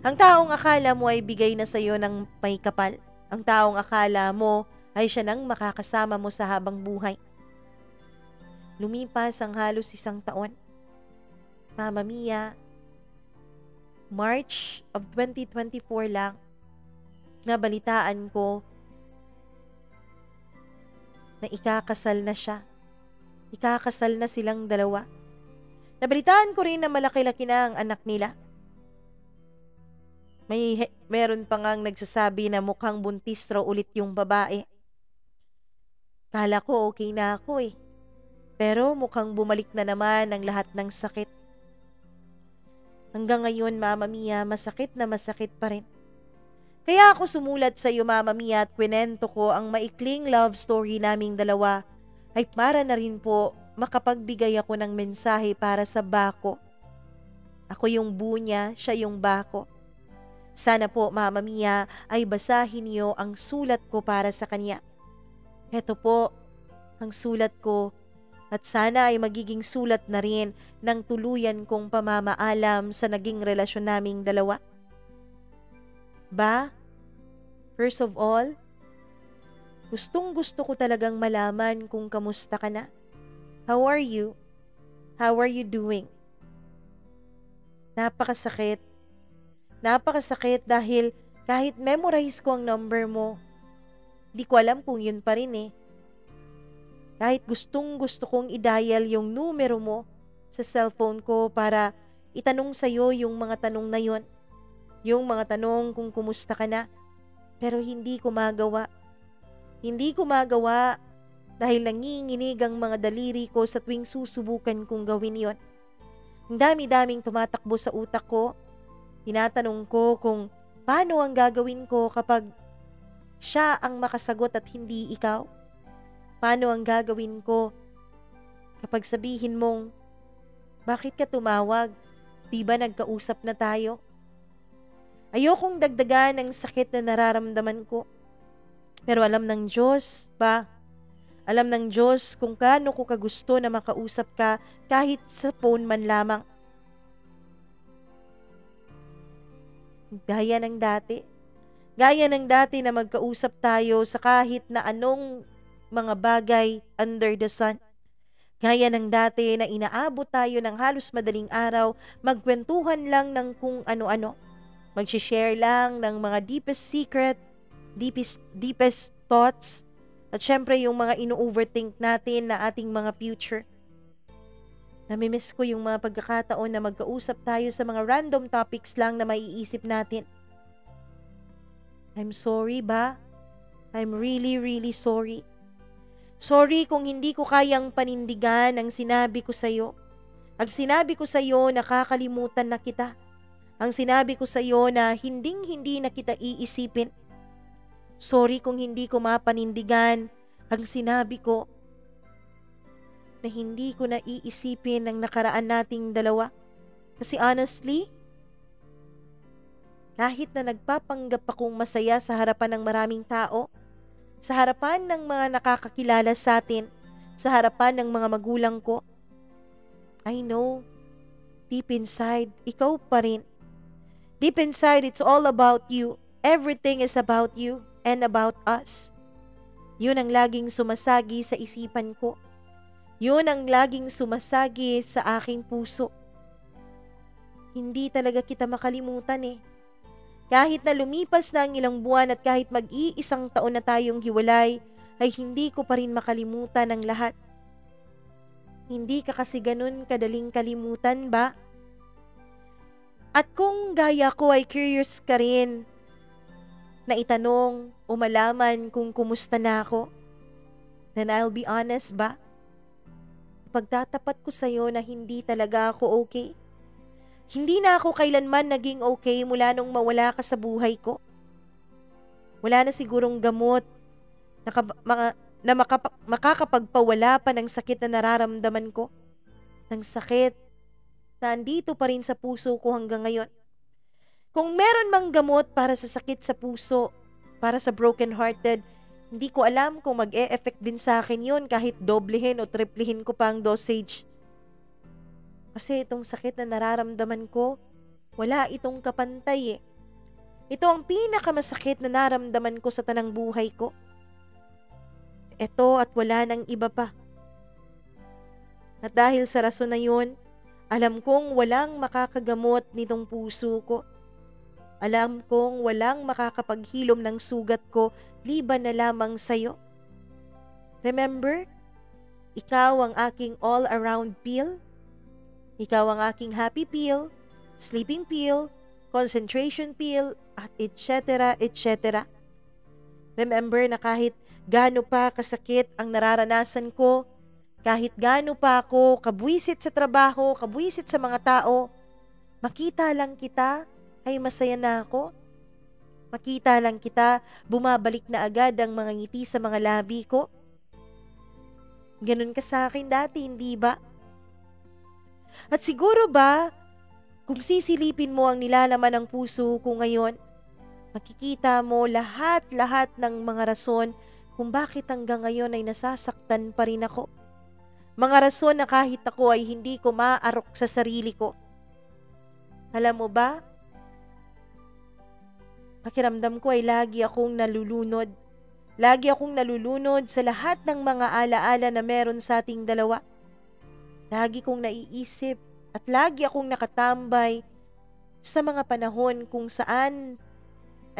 Ang taong akala mo ay bigay na sa'yo ng may kapal. Ang taong akala mo ay siya nang makakasama mo sa habang buhay. Lumipas ang halos 1 taon. Mama Mia, March of 2024 lang, nabalitaan ko na ikakasal na siya. Ikakasal na silang dalawa. Nabalitaan ko rin na malaki-laki na ang anak nila. Meron pa ngang nagsasabi na mukhang buntis raw ulit yung babae. Kala ko okay na ako eh. Pero mukhang bumalik na naman ang lahat ng sakit. Hanggang ngayon, Mama Mia, masakit na masakit pa rin. Kaya ako sumulat sa iyo, Mama Mia, at kwento ko ang maikling love story naming dalawa ay para na rin po makapagbigay ako ng mensahe para sa bako. Ako yung bu niya, siya yung bako. Sana po, Mama Mia, ay basahin niyo ang sulat ko para sa kanya. Heto po, ang sulat ko At sana ay magiging sulat na rin ng tuluyan kong pamamaalam sa naging relasyon naming dalawa. Ba, first of all, gustong-gusto ko talagang malaman kung kamusta ka na. How are you? How are you doing? Napakasakit. Napakasakit dahil kahit memorize ko ang number mo, di ko alam kung yun pa rin eh. Kahit gustong-gusto kong i-dial yung numero mo sa cellphone ko para itanong sa'yo yung mga tanong na yun. Yung mga tanong kung kumusta ka na. Pero hindi ko magawa. Hindi ko magawa dahil nanginginig ang mga daliri ko sa tuwing susubukan kong gawin yon. Ang dami-daming tumatakbo sa utak ko. Tinatanong ko kung paano ang gagawin ko kapag siya ang makasagot at hindi ikaw. Paano ang gagawin ko kapag sabihin mong, bakit ka tumawag? Di ba nagkausap na tayo? Ayokong dagdagan ang sakit na nararamdaman ko. Pero alam ng Diyos, ba? Alam ng Diyos kung gaano ko kagusto na makausap ka kahit sa phone man lamang. Gaya ng dati. Gaya ng dati na magkausap tayo sa kahit na anong mga bagay under the sun. Gaya ng dati na inaabot tayo ng halos madaling araw, magkwentuhan lang ng kung ano-ano. Mag-share lang ng mga deepest secret, deepest thoughts, at syempre yung mga ino-overthink natin na ating mga future. Namimiss ko yung mga pagkakataon na magkausap tayo sa mga random topics lang na maiisip natin. I'm sorry ba? I'm really, really sorry. Sorry kung hindi ko kayang panindigan ang sinabi ko sa'yo. Ang sinabi ko sa'yo na kakalimutan na kita. Ang sinabi ko sa'yo na hinding-hindi na kita iisipin. Sorry kung hindi ko mapanindigan ang sinabi ko na hindi ko na iisipin ang nakaraan nating dalawa. Kasi honestly, kahit na nagpapanggap akong masaya sa harapan ng maraming tao, sa harapan ng mga nakakakilala sa atin, sa harapan ng mga magulang ko, I know, deep inside, ikaw pa rin. Deep inside, it's all about you. Everything is about you and about us. Yun ang laging sumasagi sa isipan ko. Yun ang laging sumasagi sa aking puso. Hindi talaga kita makalimutan eh. Kahit na lumipas na ang ilang buwan at kahit mag-iisang taon na tayong hiwalay, ay hindi ko pa rin makalimutan ang lahat. Hindi ka kasi ganun kadaling kalimutan ba? At kung gaya ko ay curious ka rin na itanong o malaman kung kumusta na ako, then I'll be honest ba? Pagtatapat ko sa'yo na hindi talaga ako okay. Hindi na ako kailanman naging okay mula nung mawala ka sa buhay ko. Wala na sigurong gamot na makakapagpawala pa ng sakit na nararamdaman ko. Ng sakit na andito pa rin sa puso ko hanggang ngayon. Kung meron mang gamot para sa sakit sa puso, para sa broken-hearted, hindi ko alam kung mag-e-effect din sa akin yun kahit doblehin o triplehin ko pa ang dosage. Kasi itong sakit na nararamdaman ko, wala itong kapantay eh. Ito ang pinakamasakit na naramdaman ko sa tanang buhay ko. Ito at wala nang iba pa. At dahil sa rason na yun, alam kong walang makakagamot nitong puso ko. Alam kong walang makakapaghilom ng sugat ko liban na lamang sa'yo. Remember, ikaw ang aking all-around pill. Ikaw ang aking happy pill, sleeping pill, concentration pill, at etc. etc. Remember na kahit gaano pa kasakit ang nararanasan ko, kahit gaano pa ako kabwisit sa trabaho, kabwisit sa mga tao, makita lang kita ay masaya na ako. Makita lang kita, bumabalik na agad ang mga ngiti sa mga labi ko. Ganun ka sa akin dati, hindi ba? At siguro ba, kung sisilipin mo ang nilalaman ng puso ko ngayon, makikita mo lahat-lahat ng mga rason kung bakit hanggang ngayon ay nasasaktan pa rin ako. Mga rason na kahit ako ay hindi ko maaarok sa sarili ko. Alam mo ba, pakiramdam ko ay lagi akong nalulunod. Lagi akong nalulunod sa lahat ng mga alaala na meron sa ating dalawa. Lagi kong naiisip at lagi akong nakatambay sa mga panahon kung saan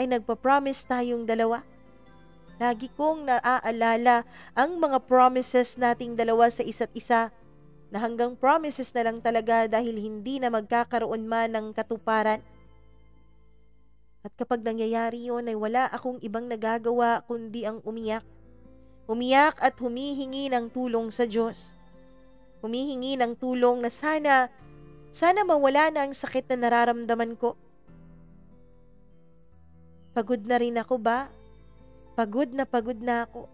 ay nagpa-promise tayong dalawa. Lagi kong naaalala ang mga promises nating dalawa sa isa't isa na hanggang promises na lang talaga dahil hindi na magkakaroon man ng katuparan. At kapag nangyayari yun ay wala akong ibang nagagawa kundi ang umiyak. Umiyak at humihingi ng tulong sa Diyos. Humihingi ng tulong na sana mawala na ang sakit na nararamdaman ko. Pagod na rin ako ba? Pagod na ako.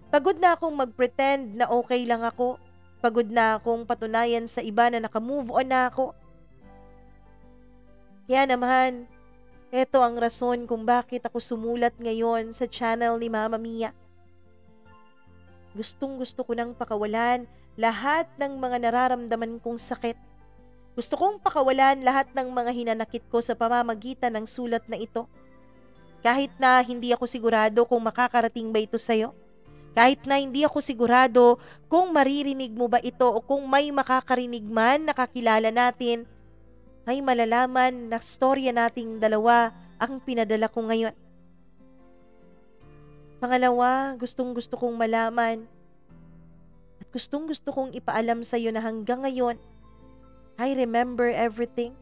Pagod na akong mag-pretend na okay lang ako. Pagod na akong patunayan sa iba na naka-move on na ako. Kaya naman, eto ang rason kung bakit ako sumulat ngayon sa channel ni Mama Mia. Gustong-gusto ko nang pakawalan lahat ng mga nararamdaman kong sakit. Gusto kong pakawalan lahat ng mga hinanakit ko sa pamamagitan ng sulat na ito. Kahit na hindi ako sigurado kung makakarating ba ito sa'yo. Kahit na hindi ako sigurado kung maririnig mo ba ito o kung may makakarinig man na kakilala natin, ay malalaman na storya nating dalawa ang pinadala ko ngayon. Pangalawa, gustong-gusto kong malaman at gustong-gusto kong ipaalam sa'yo na hanggang ngayon, I remember everything.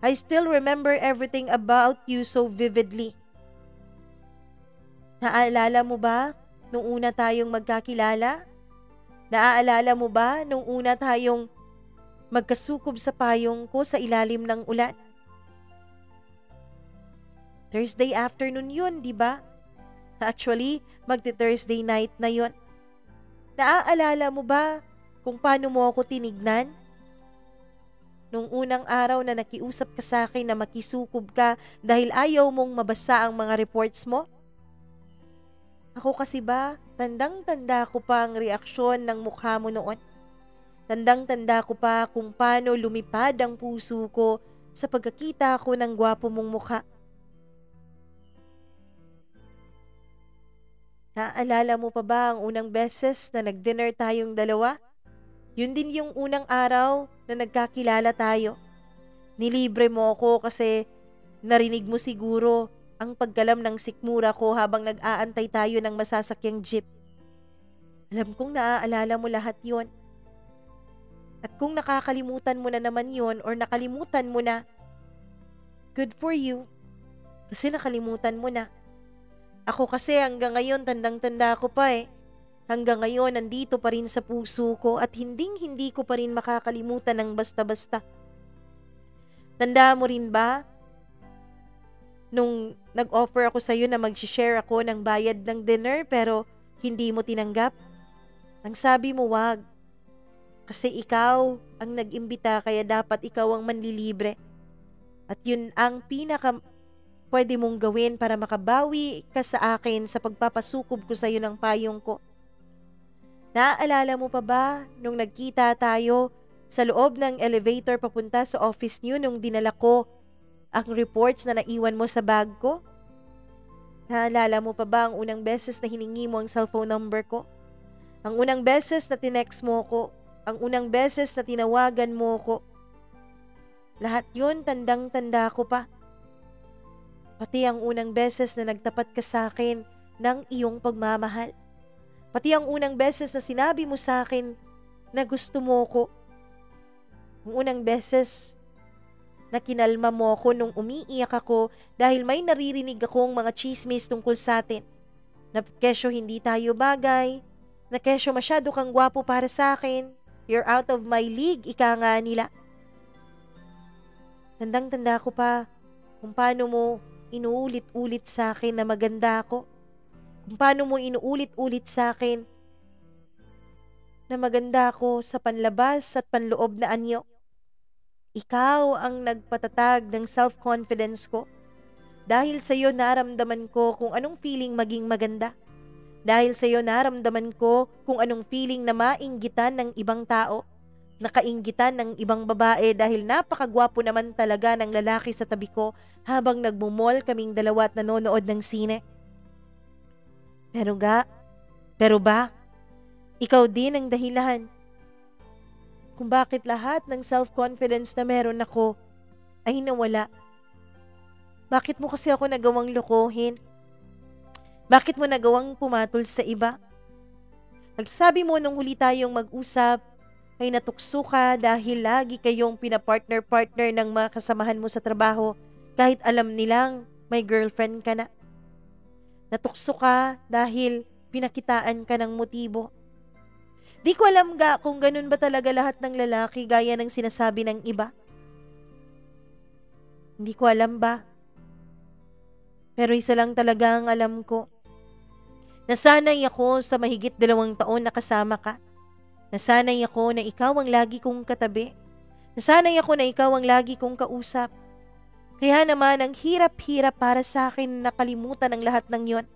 I still remember everything about you so vividly. Naaalala mo ba nung una tayong magkakilala? Naaalala mo ba nung una tayong magkasukob sa payong ko sa ilalim ng ulan? Thursday afternoon yun, di ba? Actually, magti-Thursday night na yun. Naaalala mo ba kung paano mo ako tinignan? Nung unang araw na nakiusap ka sa akin na makisukob ka dahil ayaw mong mabasa ang mga reports mo? Ako kasi ba, tandang-tanda ko pa ang reaksyon ng mukha mo noon. Tandang-tanda ko pa kung paano lumipad ang puso ko sa pagkakita ko ng gwapo mong mukha. Naaalala mo pa ba ang unang beses na nag-dinner tayong dalawa? Yun din yung unang araw na nagkakilala tayo. Nilibre mo ako kasi narinig mo siguro ang pagkalam ng sikmura ko habang nag-aantay tayo ng masasakyang jeep. Alam kong naaalala mo lahat yon. At kung nakakalimutan mo na naman yon or nakalimutan mo na, good for you. Kasi nakalimutan mo na. Ako kasi hanggang ngayon tandang-tanda ko pa eh. Hanggang ngayon nandito pa rin sa puso ko at hindi ko pa rin makakalimutan ng basta-basta. Tanda mo rin ba? Nung nag-offer ako sa'yo na mag-share ako ng bayad ng dinner pero hindi mo tinanggap? Ang sabi mo wag. Kasi ikaw ang nag-imbita kaya dapat ikaw ang manlilibre. At yun ang pinaka pwede mong gawin para makabawi ka sa akin sa pagpapasukob ko sa'yo ng payong ko. Naaalala mo pa ba nung nagkita tayo sa loob ng elevator papunta sa office niyo nung dinala ko ang reports na naiwan mo sa bag ko? Naalala mo pa ba ang unang beses na hiningi mo ang cellphone number ko? Ang unang beses na tinext mo ko? Ang unang beses na tinawagan mo ko? Lahat yun tandang-tanda ko pa. Pati ang unang beses na nagtapat ka sa akin ng iyong pagmamahal. Pati ang unang beses na sinabi mo sa akin na gusto mo ko. Ang unang beses na kinalma mo ako nung umiiyak ako dahil may naririnig akong mga chismis tungkol sa atin. Na kesyo hindi tayo bagay, na kesyo masyado kang gwapo para sa akin, you're out of my league, ika nga nila. Tandang-tanda ko pa kung paano mo inuulit-ulit sa akin na maganda ako. Kung paano mo inuulit-ulit sa akin na maganda ako sa panlabas at panloob na anyo. Ikaw ang nagpatatag ng self-confidence ko. Dahil sa iyo naramdaman ko kung anong feeling maging maganda. Dahil sa'yo naramdaman ko kung anong feeling na mainggitan ng ibang tao, nakainggitan ng ibang babae dahil napakagwapo naman talaga ng lalaki sa tabi ko habang nagmumol kaming dalawa at nanonood ng sine. Pero ba, ikaw din ang dahilan kung bakit lahat ng self-confidence na meron ako ay nawala. Bakit mo kasi ako nagawang lokohin? Bakit mo nagawang pumatol sa iba? Nagsabi mo nung huli tayong mag-usap ay natukso ka dahil lagi kayong pinapartner-partner ng mga kasamahan mo sa trabaho kahit alam nilang may girlfriend ka na. Natukso ka dahil pinakitaan ka ng motibo. Di ko alam kung ganun ba talaga lahat ng lalaki gaya ng sinasabi ng iba. Hindi ko alam ba. Pero isa lang talaga ang alam ko. Nasanay ako sa mahigit 2 taon na kasama ka. Nasanay ako na ikaw ang lagi kong katabi. Nasanay ako na ikaw ang lagi kong kausap. Kaya naman ang hirap-hirap para sa akin nakalimutan ang lahat ng yon.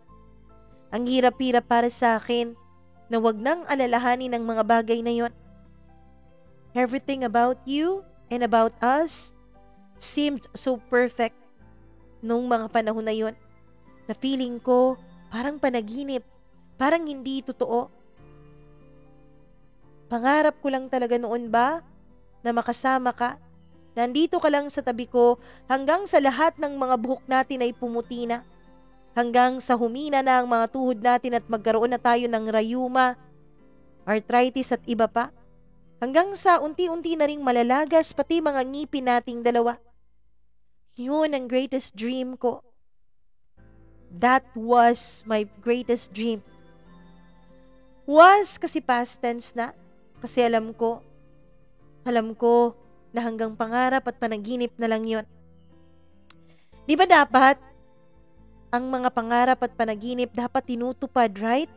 Ang hirap-hirap para sa akin na wag nang alalahanin ang mga bagay na yon. Everything about you and about us seemed so perfect nung mga panahon na yon. Na feeling ko parang panaginip, parang hindi totoo. Pangarap ko lang talaga noon ba na makasama ka? Nandito ka lang sa tabi ko hanggang sa lahat ng mga buhok natin ay pumuti na. Hanggang sa humina na ang mga tuhod natin at magkaroon na tayo ng rayuma, arthritis at iba pa. Hanggang sa unti-unti na ring malalagas pati mga ngipin nating dalawa. Yun ang greatest dream ko. That was my greatest dream. Was kasi past tense na. Kasi alam ko na hanggang pangarap at panaginip na lang yun. Di ba dapat ang mga pangarap at panaginip dapat tinutupad, right?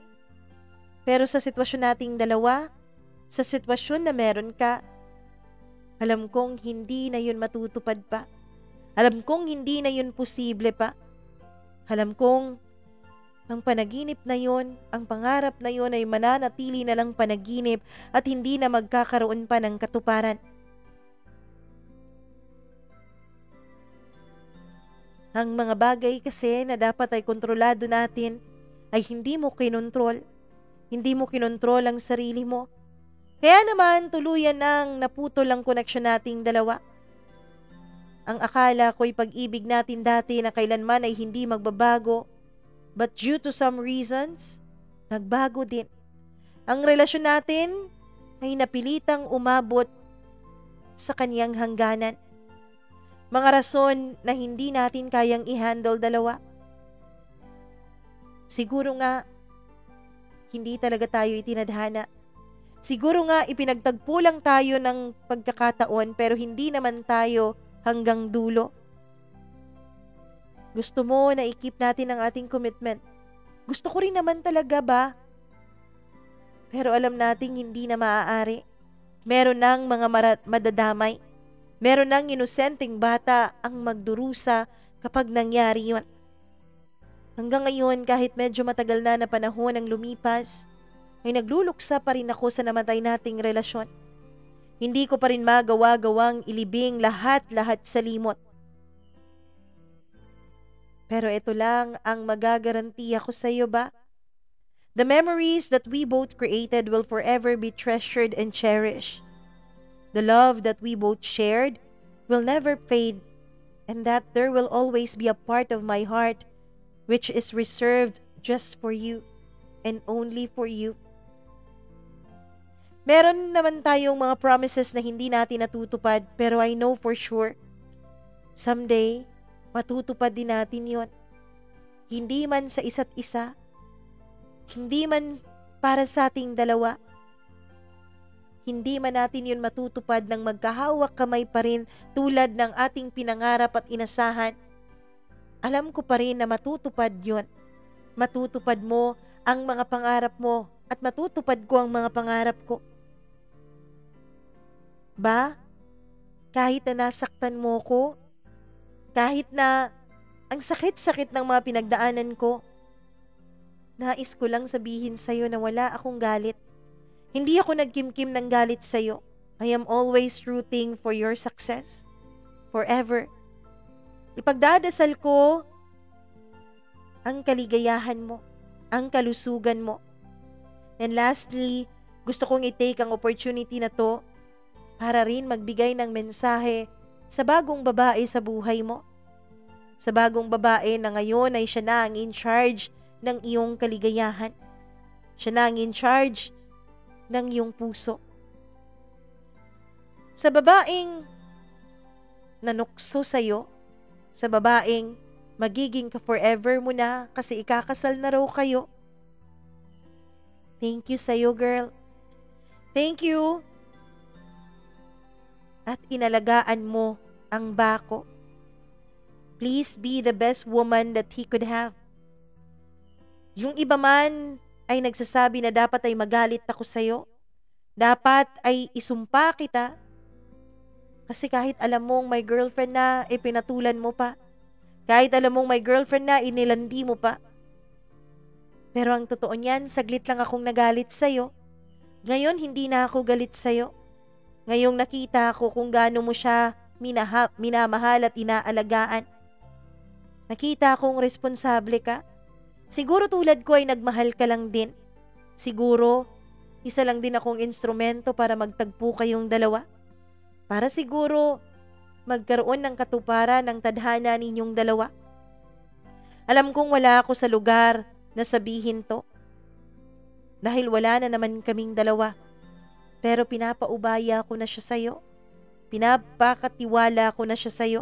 Pero sa sitwasyon nating dalawa, sa sitwasyon na meron ka, alam kong hindi na yun matutupad pa. Alam kong hindi na yun posible pa. Alam kong ang panaginip na yun, ang pangarap na yun ay mananatili na lang panaginip at hindi na magkakaroon pa ng katuparan. Ang mga bagay kasi na dapat ay kontrolado natin ay hindi mo kinontrol. Hindi mo kinontrol ang sarili mo. Kaya naman tuluyan nang naputol ang koneksyon nating dalawa. Ang akala ko'y pag-ibig natin dati na kailanman ay hindi magbabago. But due to some reasons, nagbago din. Ang relasyon natin ay napilitang umabot sa kaniyang hangganan. Mga rason na hindi natin kayang i-handle dalawa. Siguro nga, hindi talaga tayo itinadhana. Siguro nga ipinagtagpo lang tayo ng pagkakataon pero hindi naman tayo hanggang dulo. Gusto mo na i-keep natin ang ating commitment. Gusto ko rin naman talaga ba? Pero alam nating hindi na maaari. Meron ng mga madadamay. Meron ng inosenteng bata ang magdurusa kapag nangyari yun. Hanggang ngayon kahit medyo matagal na panahon ang lumipas, ay nagluluksa pa rin ako sa namatay nating relasyon. Hindi ko pa rin magawa-gawang ilibing lahat-lahat sa limot. Pero ito lang ang magagarantiya ko sa iyo ba? The memories that we both created will forever be treasured and cherished. The love that we both shared will never fade, and that there will always be a part of my heart which is reserved just for you and only for you. Meron naman tayong mga promises na hindi natin natutupad, pero I know for sure, someday, matutupad din natin yon. Hindi man sa isa't isa, hindi man para sa ating dalawa, hindi man natin yun matutupad ng magkahawak kamay pa rin tulad ng ating pinangarap at inasahan. Alam ko pa rin na matutupad yun. Matutupad mo ang mga pangarap mo at matutupad ko ang mga pangarap ko. Ba? Kahit na nasaktan mo ko, kahit na ang sakit-sakit ng mga pinagdaanan ko, Nais ko lang sabihin sa'yo na wala akong galit. Hindi ako nagkimkim ng galit sa'yo. I am always rooting for your success. Forever. Ipagdadasal ko ang kaligayahan mo, ang kalusugan mo. And lastly, gusto kong i-take ang opportunity na to para rin magbigay ng mensahe sa bagong babae sa buhay mo. Sa bagong babae na ngayon ay siya na ang in charge ng iyong kaligayahan. Siya na ang in charge ng iyong puso. Sa babaeng nanukso sa'yo, sa babaeng magiging ka-forever mo na kasi ikakasal na raw kayo. Thank you sa'yo, girl. Thank you. At inalagaan mo ang bako. Please be the best woman that he could have. Yung iba man ay nagsasabi na dapat ay magalit ako sa'yo. Dapat ay isumpa kita. Kasi kahit alam mong may girlfriend na, pinatulan mo pa. Kahit alam mong may girlfriend na, inilandi mo pa. Pero ang totoo niyan, saglit lang akong nagalit sa'yo. Ngayon, hindi na ako galit sa'yo. Ngayong nakita ko kung gaano mo siya minamahal at inaalagaan. Nakita kong responsable ka. Siguro tulad ko ay nagmahal ka lang din. Siguro, isa lang din akong instrumento para magtagpo kayong dalawa. Para siguro, magkaroon ng katuparan ng tadhana ninyong dalawa. Alam kong wala ako sa lugar na sabihin to. Dahil wala na naman kaming dalawa. Pero pinapaubaya ko na siya sa'yo. Pinapakatiwala ko na siya sa'yo.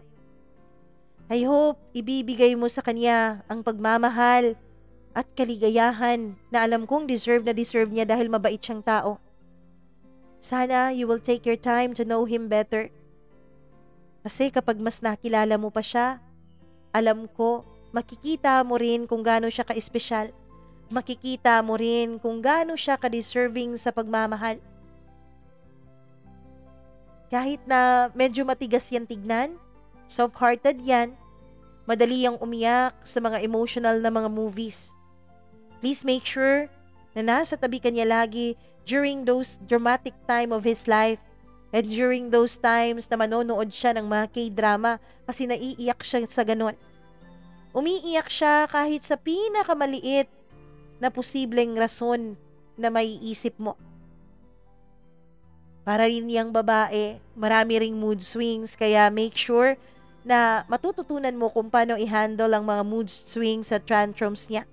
I hope ibibigay mo sa kanya ang pagmamahal at kaligayahan na alam kong deserve na deserve niya dahil mabait siyang tao. Sana you will take your time to know him better. Kasi kapag mas nakilala mo pa siya, alam ko, makikita mo rin kung gaano siya ka-espesyal. Makikita mo rin kung gaano siya ka-deserving sa pagmamahal. Kahit na medyo matigas yan tignan, soft-hearted yan, madali yang umiyak sa mga emotional na mga movies. Please make sure na nasa tabi ka niya lagi during those dramatic time of his life and during those times na manonood siya ng mga K-drama kasi naiiyak siya sa ganon. Umiiyak siya kahit sa pinakamaliit na posibleng rason na maiisip mo. Para rin niyang babae, marami ring mood swings kaya make sure na matututunan mo kung paano i-handle ang mga mood swings at tantrums niya.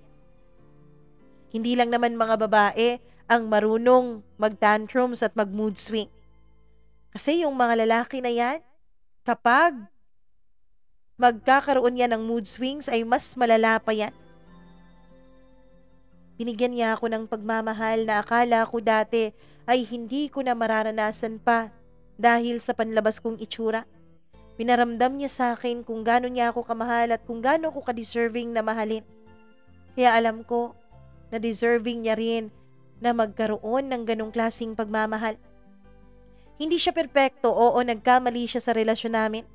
Hindi lang naman mga babae ang marunong mag-tantrums at mag-mood swing. Kasi yung mga lalaki na yan, kapag magkakaroon yan ng mood swings ay mas malala pa yan. Binigyan niya ako ng pagmamahal na akala ko dati ay hindi ko na mararanasan pa dahil sa panlabas kong itsura. Pinaramdam niya sa akin kung gaano niya ako kamahal at kung gaano ko ka-deserving na mahalin. Kaya alam ko na deserving niya rin na magkaroon ng ganong klaseng pagmamahal. Hindi siya perpekto, oo, nagkamali siya sa relasyon namin.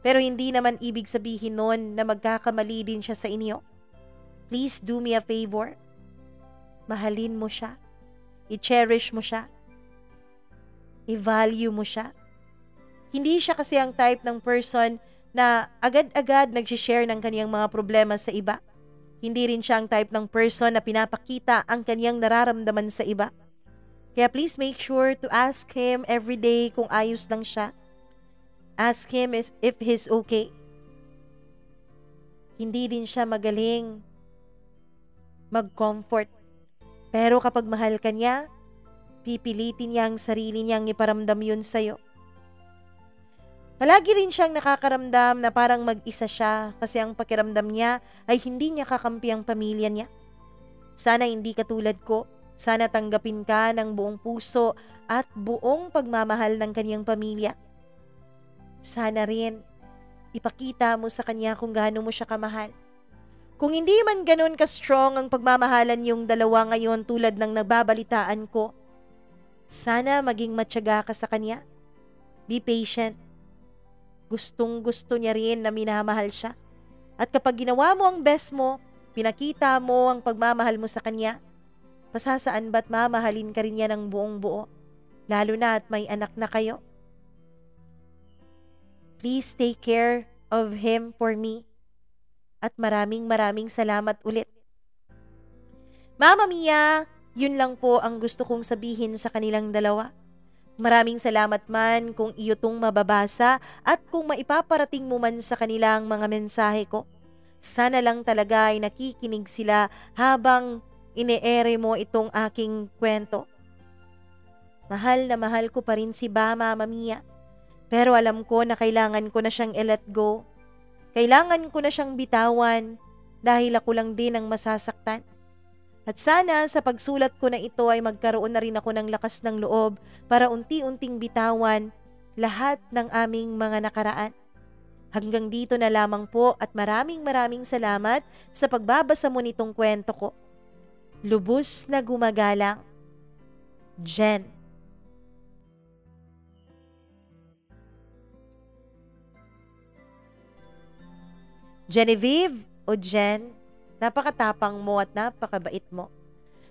Pero hindi naman ibig sabihin nun na magkakamali din siya sa inyo. Please do me a favor. Mahalin mo siya. I-cherish mo siya. I-value mo siya. Hindi siya kasi ang type ng person na agad-agad nag-share ng kaniyang mga problema sa iba. Hindi rin siya ang type ng person na pinapakita ang kaniyang nararamdaman sa iba. Kaya please make sure to ask him every day kung ayos lang siya. Ask him if he's okay. Hindi din siya magaling mag-comfort. Pero kapag mahal ka niya, pipilitin niya ang sarili niyang iparamdam yun sa'yo. Palagi rin siyang nakakaramdam na parang mag-isa siya kasi ang pakiramdam niya ay hindi niya kakampi ang pamilya niya. Sana hindi katulad ko. Sana tanggapin ka ng buong puso at buong pagmamahal ng kanyang pamilya. Sana rin ipakita mo sa kanya kung gaano mo siya kamahal. Kung hindi man ganun ka-strong ang pagmamahalan yung dalawa ngayon tulad ng nagbabalitaan ko, sana maging matyaga ka sa kanya. Be patient. Gustong-gusto niya rin na minamahal siya. At kapag ginawa mo ang best mo, pinakita mo ang pagmamahal mo sa kanya, pasasaan ba't mamahalin ka rin niya ng buong buo, lalo na at may anak na kayo? Please take care of him for me. At maraming salamat ulit. Mama Mia, yun lang po ang gusto kong sabihin sa kanilang dalawa. Maraming salamat man kung iyo tong mababasa at kung maipaparating mo man sa kanilang mga mensahe ko. Sana lang talaga ay nakikinig sila habang ine-ere mo itong aking kwento. Mahal na mahal ko pa rin si Mama Mia. Pero alam ko na kailangan ko na siyang i-let go. Kailangan ko na siyang bitawan dahil ako lang din ang masasaktan. At sana sa pagsulat ko na ito ay magkaroon na rin ako ng lakas ng loob para unti-unting bitawan lahat ng aming mga nakaraan. Hanggang dito na lamang po at maraming salamat sa pagbabasa mo nitong kwento ko. Lubos na gumagalang, Jen. Genevieve o Jen, napakatapang mo at napakabait mo.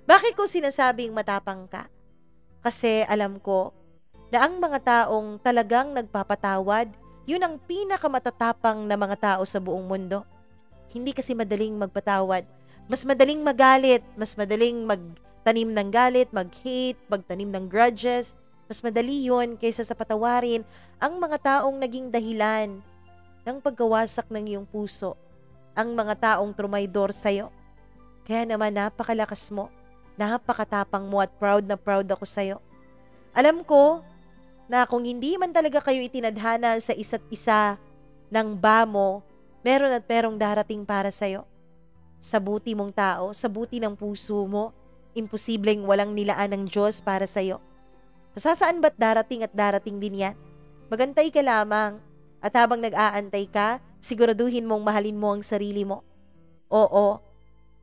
Bakit ko sinasabing matapang ka? Kasi alam ko na ang mga taong talagang nagpapatawad, yun ang pinakamatatapang na mga tao sa buong mundo. Hindi kasi madaling magpatawad. Mas madaling magalit, mas madaling magtanim ng galit, mag-hate, magtanim ng grudges. Mas madali yun kaysa sa patawarin ang mga taong naging dahilan ng pagkawasak ng iyong puso, ang mga taong trumaydor sa'yo. Kaya naman napakalakas mo, napakatapang mo at proud na proud ako sa'yo. Alam ko na kung hindi man talaga kayo itinadhana sa isa't isa ng mo, meron at merong darating para sa'yo. Sa buti mong tao, sa buti ng puso mo, imposibleng walang nilaan ng Diyos para sa'yo. Masasaan ba't darating at darating din yan? Magantay ka lamang. At habang nag-aantay ka, siguraduhin mong mahalin mo ang sarili mo. Oo,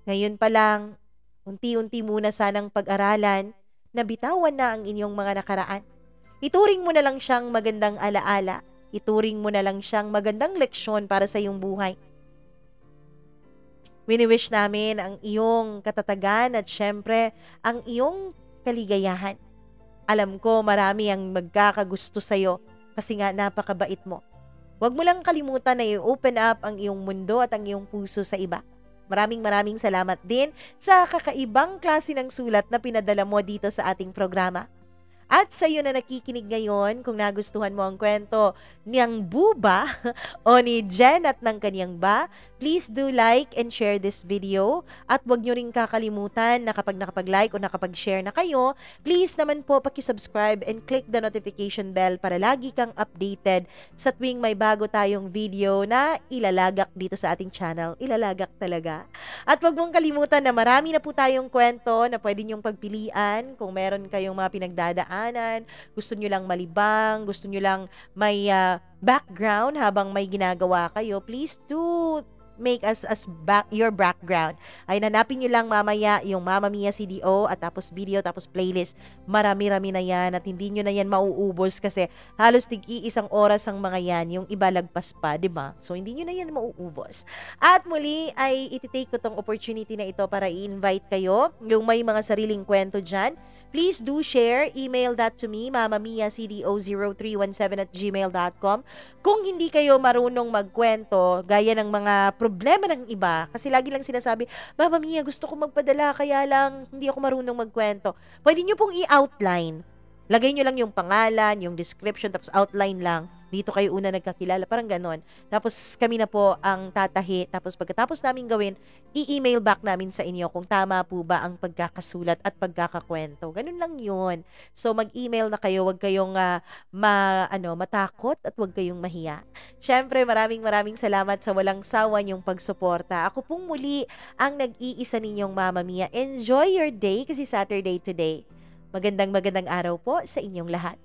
ngayon pa lang, unti-unti muna sanang pag-aralan na bitawan na ang inyong mga nakaraan. Ituring mo na lang siyang magandang alaala. Ituring mo na lang siyang magandang leksyon para sa iyong buhay. Wini-wish namin ang iyong katatagan at syempre ang iyong kaligayahan. Alam ko marami ang magkakagusto sa'yo kasi nga napakabait mo. Huwag mo lang kalimutan na i-open up ang iyong mundo at ang iyong puso sa iba. Maraming salamat din sa kakaibang klase ng sulat na pinadala mo dito sa ating programa. At sa iyo na nakikinig ngayon, kung nagustuhan mo ang kwento niyang buba o ni Jen at ng kanyang ba, please do like and share this video. At huwag nyo rin kakalimutan na kapag nakapag-like o nakapag-share na kayo, please naman po pakisubscribe and click the notification bell para lagi kang updated sa tuwing may bago tayong video na ilalagak dito sa ating channel. Ilalagak talaga. At huwag mong kalimutan na marami na po tayong kwento na pwede nyong pagpilian kung meron kayong mga pinagdadaan, gusto nyo lang malibang, gusto nyo lang may background habang may ginagawa kayo, please do make us as your background. Ay hanapin nyo lang mamaya yung Mama Mia CDO at tapos video, tapos playlist. Marami-rami na yan at hindi nyo na yan mauubos kasi halos tig-iisang oras ang mga yan, yung iba lagpas pa, di ba? So hindi nyo na yan mauubos. At muli ay ititake ko tong opportunity na ito para i-invite kayo, yung may mga sariling kwento dyan. Please do share. Email that to me, mamamiacdo0317@gmail.com. Kung hindi kayo marunong magkwento, gaya ng mga problema ng iba, kasi lagi lang sinasabi, Mama Mia, gusto ko magpadala, kaya lang hindi ako marunong magkwento. Pwede nyo pong i-outline. Lagay nyo lang yung pangalan, yung description, tapos outline lang. Dito kayo una nagkakilala, parang ganon. Tapos kami na po ang tatahi. Tapos pagkatapos namin gawin, i-email back namin sa inyo kung tama po ba ang pagkakasulat at pagkakakwento. Ganun lang yun. So mag-email na kayo, wag kayong matakot at wag kayong mahiya. Syempre, maraming salamat sa walang sawa niyong pagsuporta. Ako pong muli ang nag-iisa ninyong Mama Mia. Enjoy your day kasi Saturday today. Magandang araw po sa inyong lahat.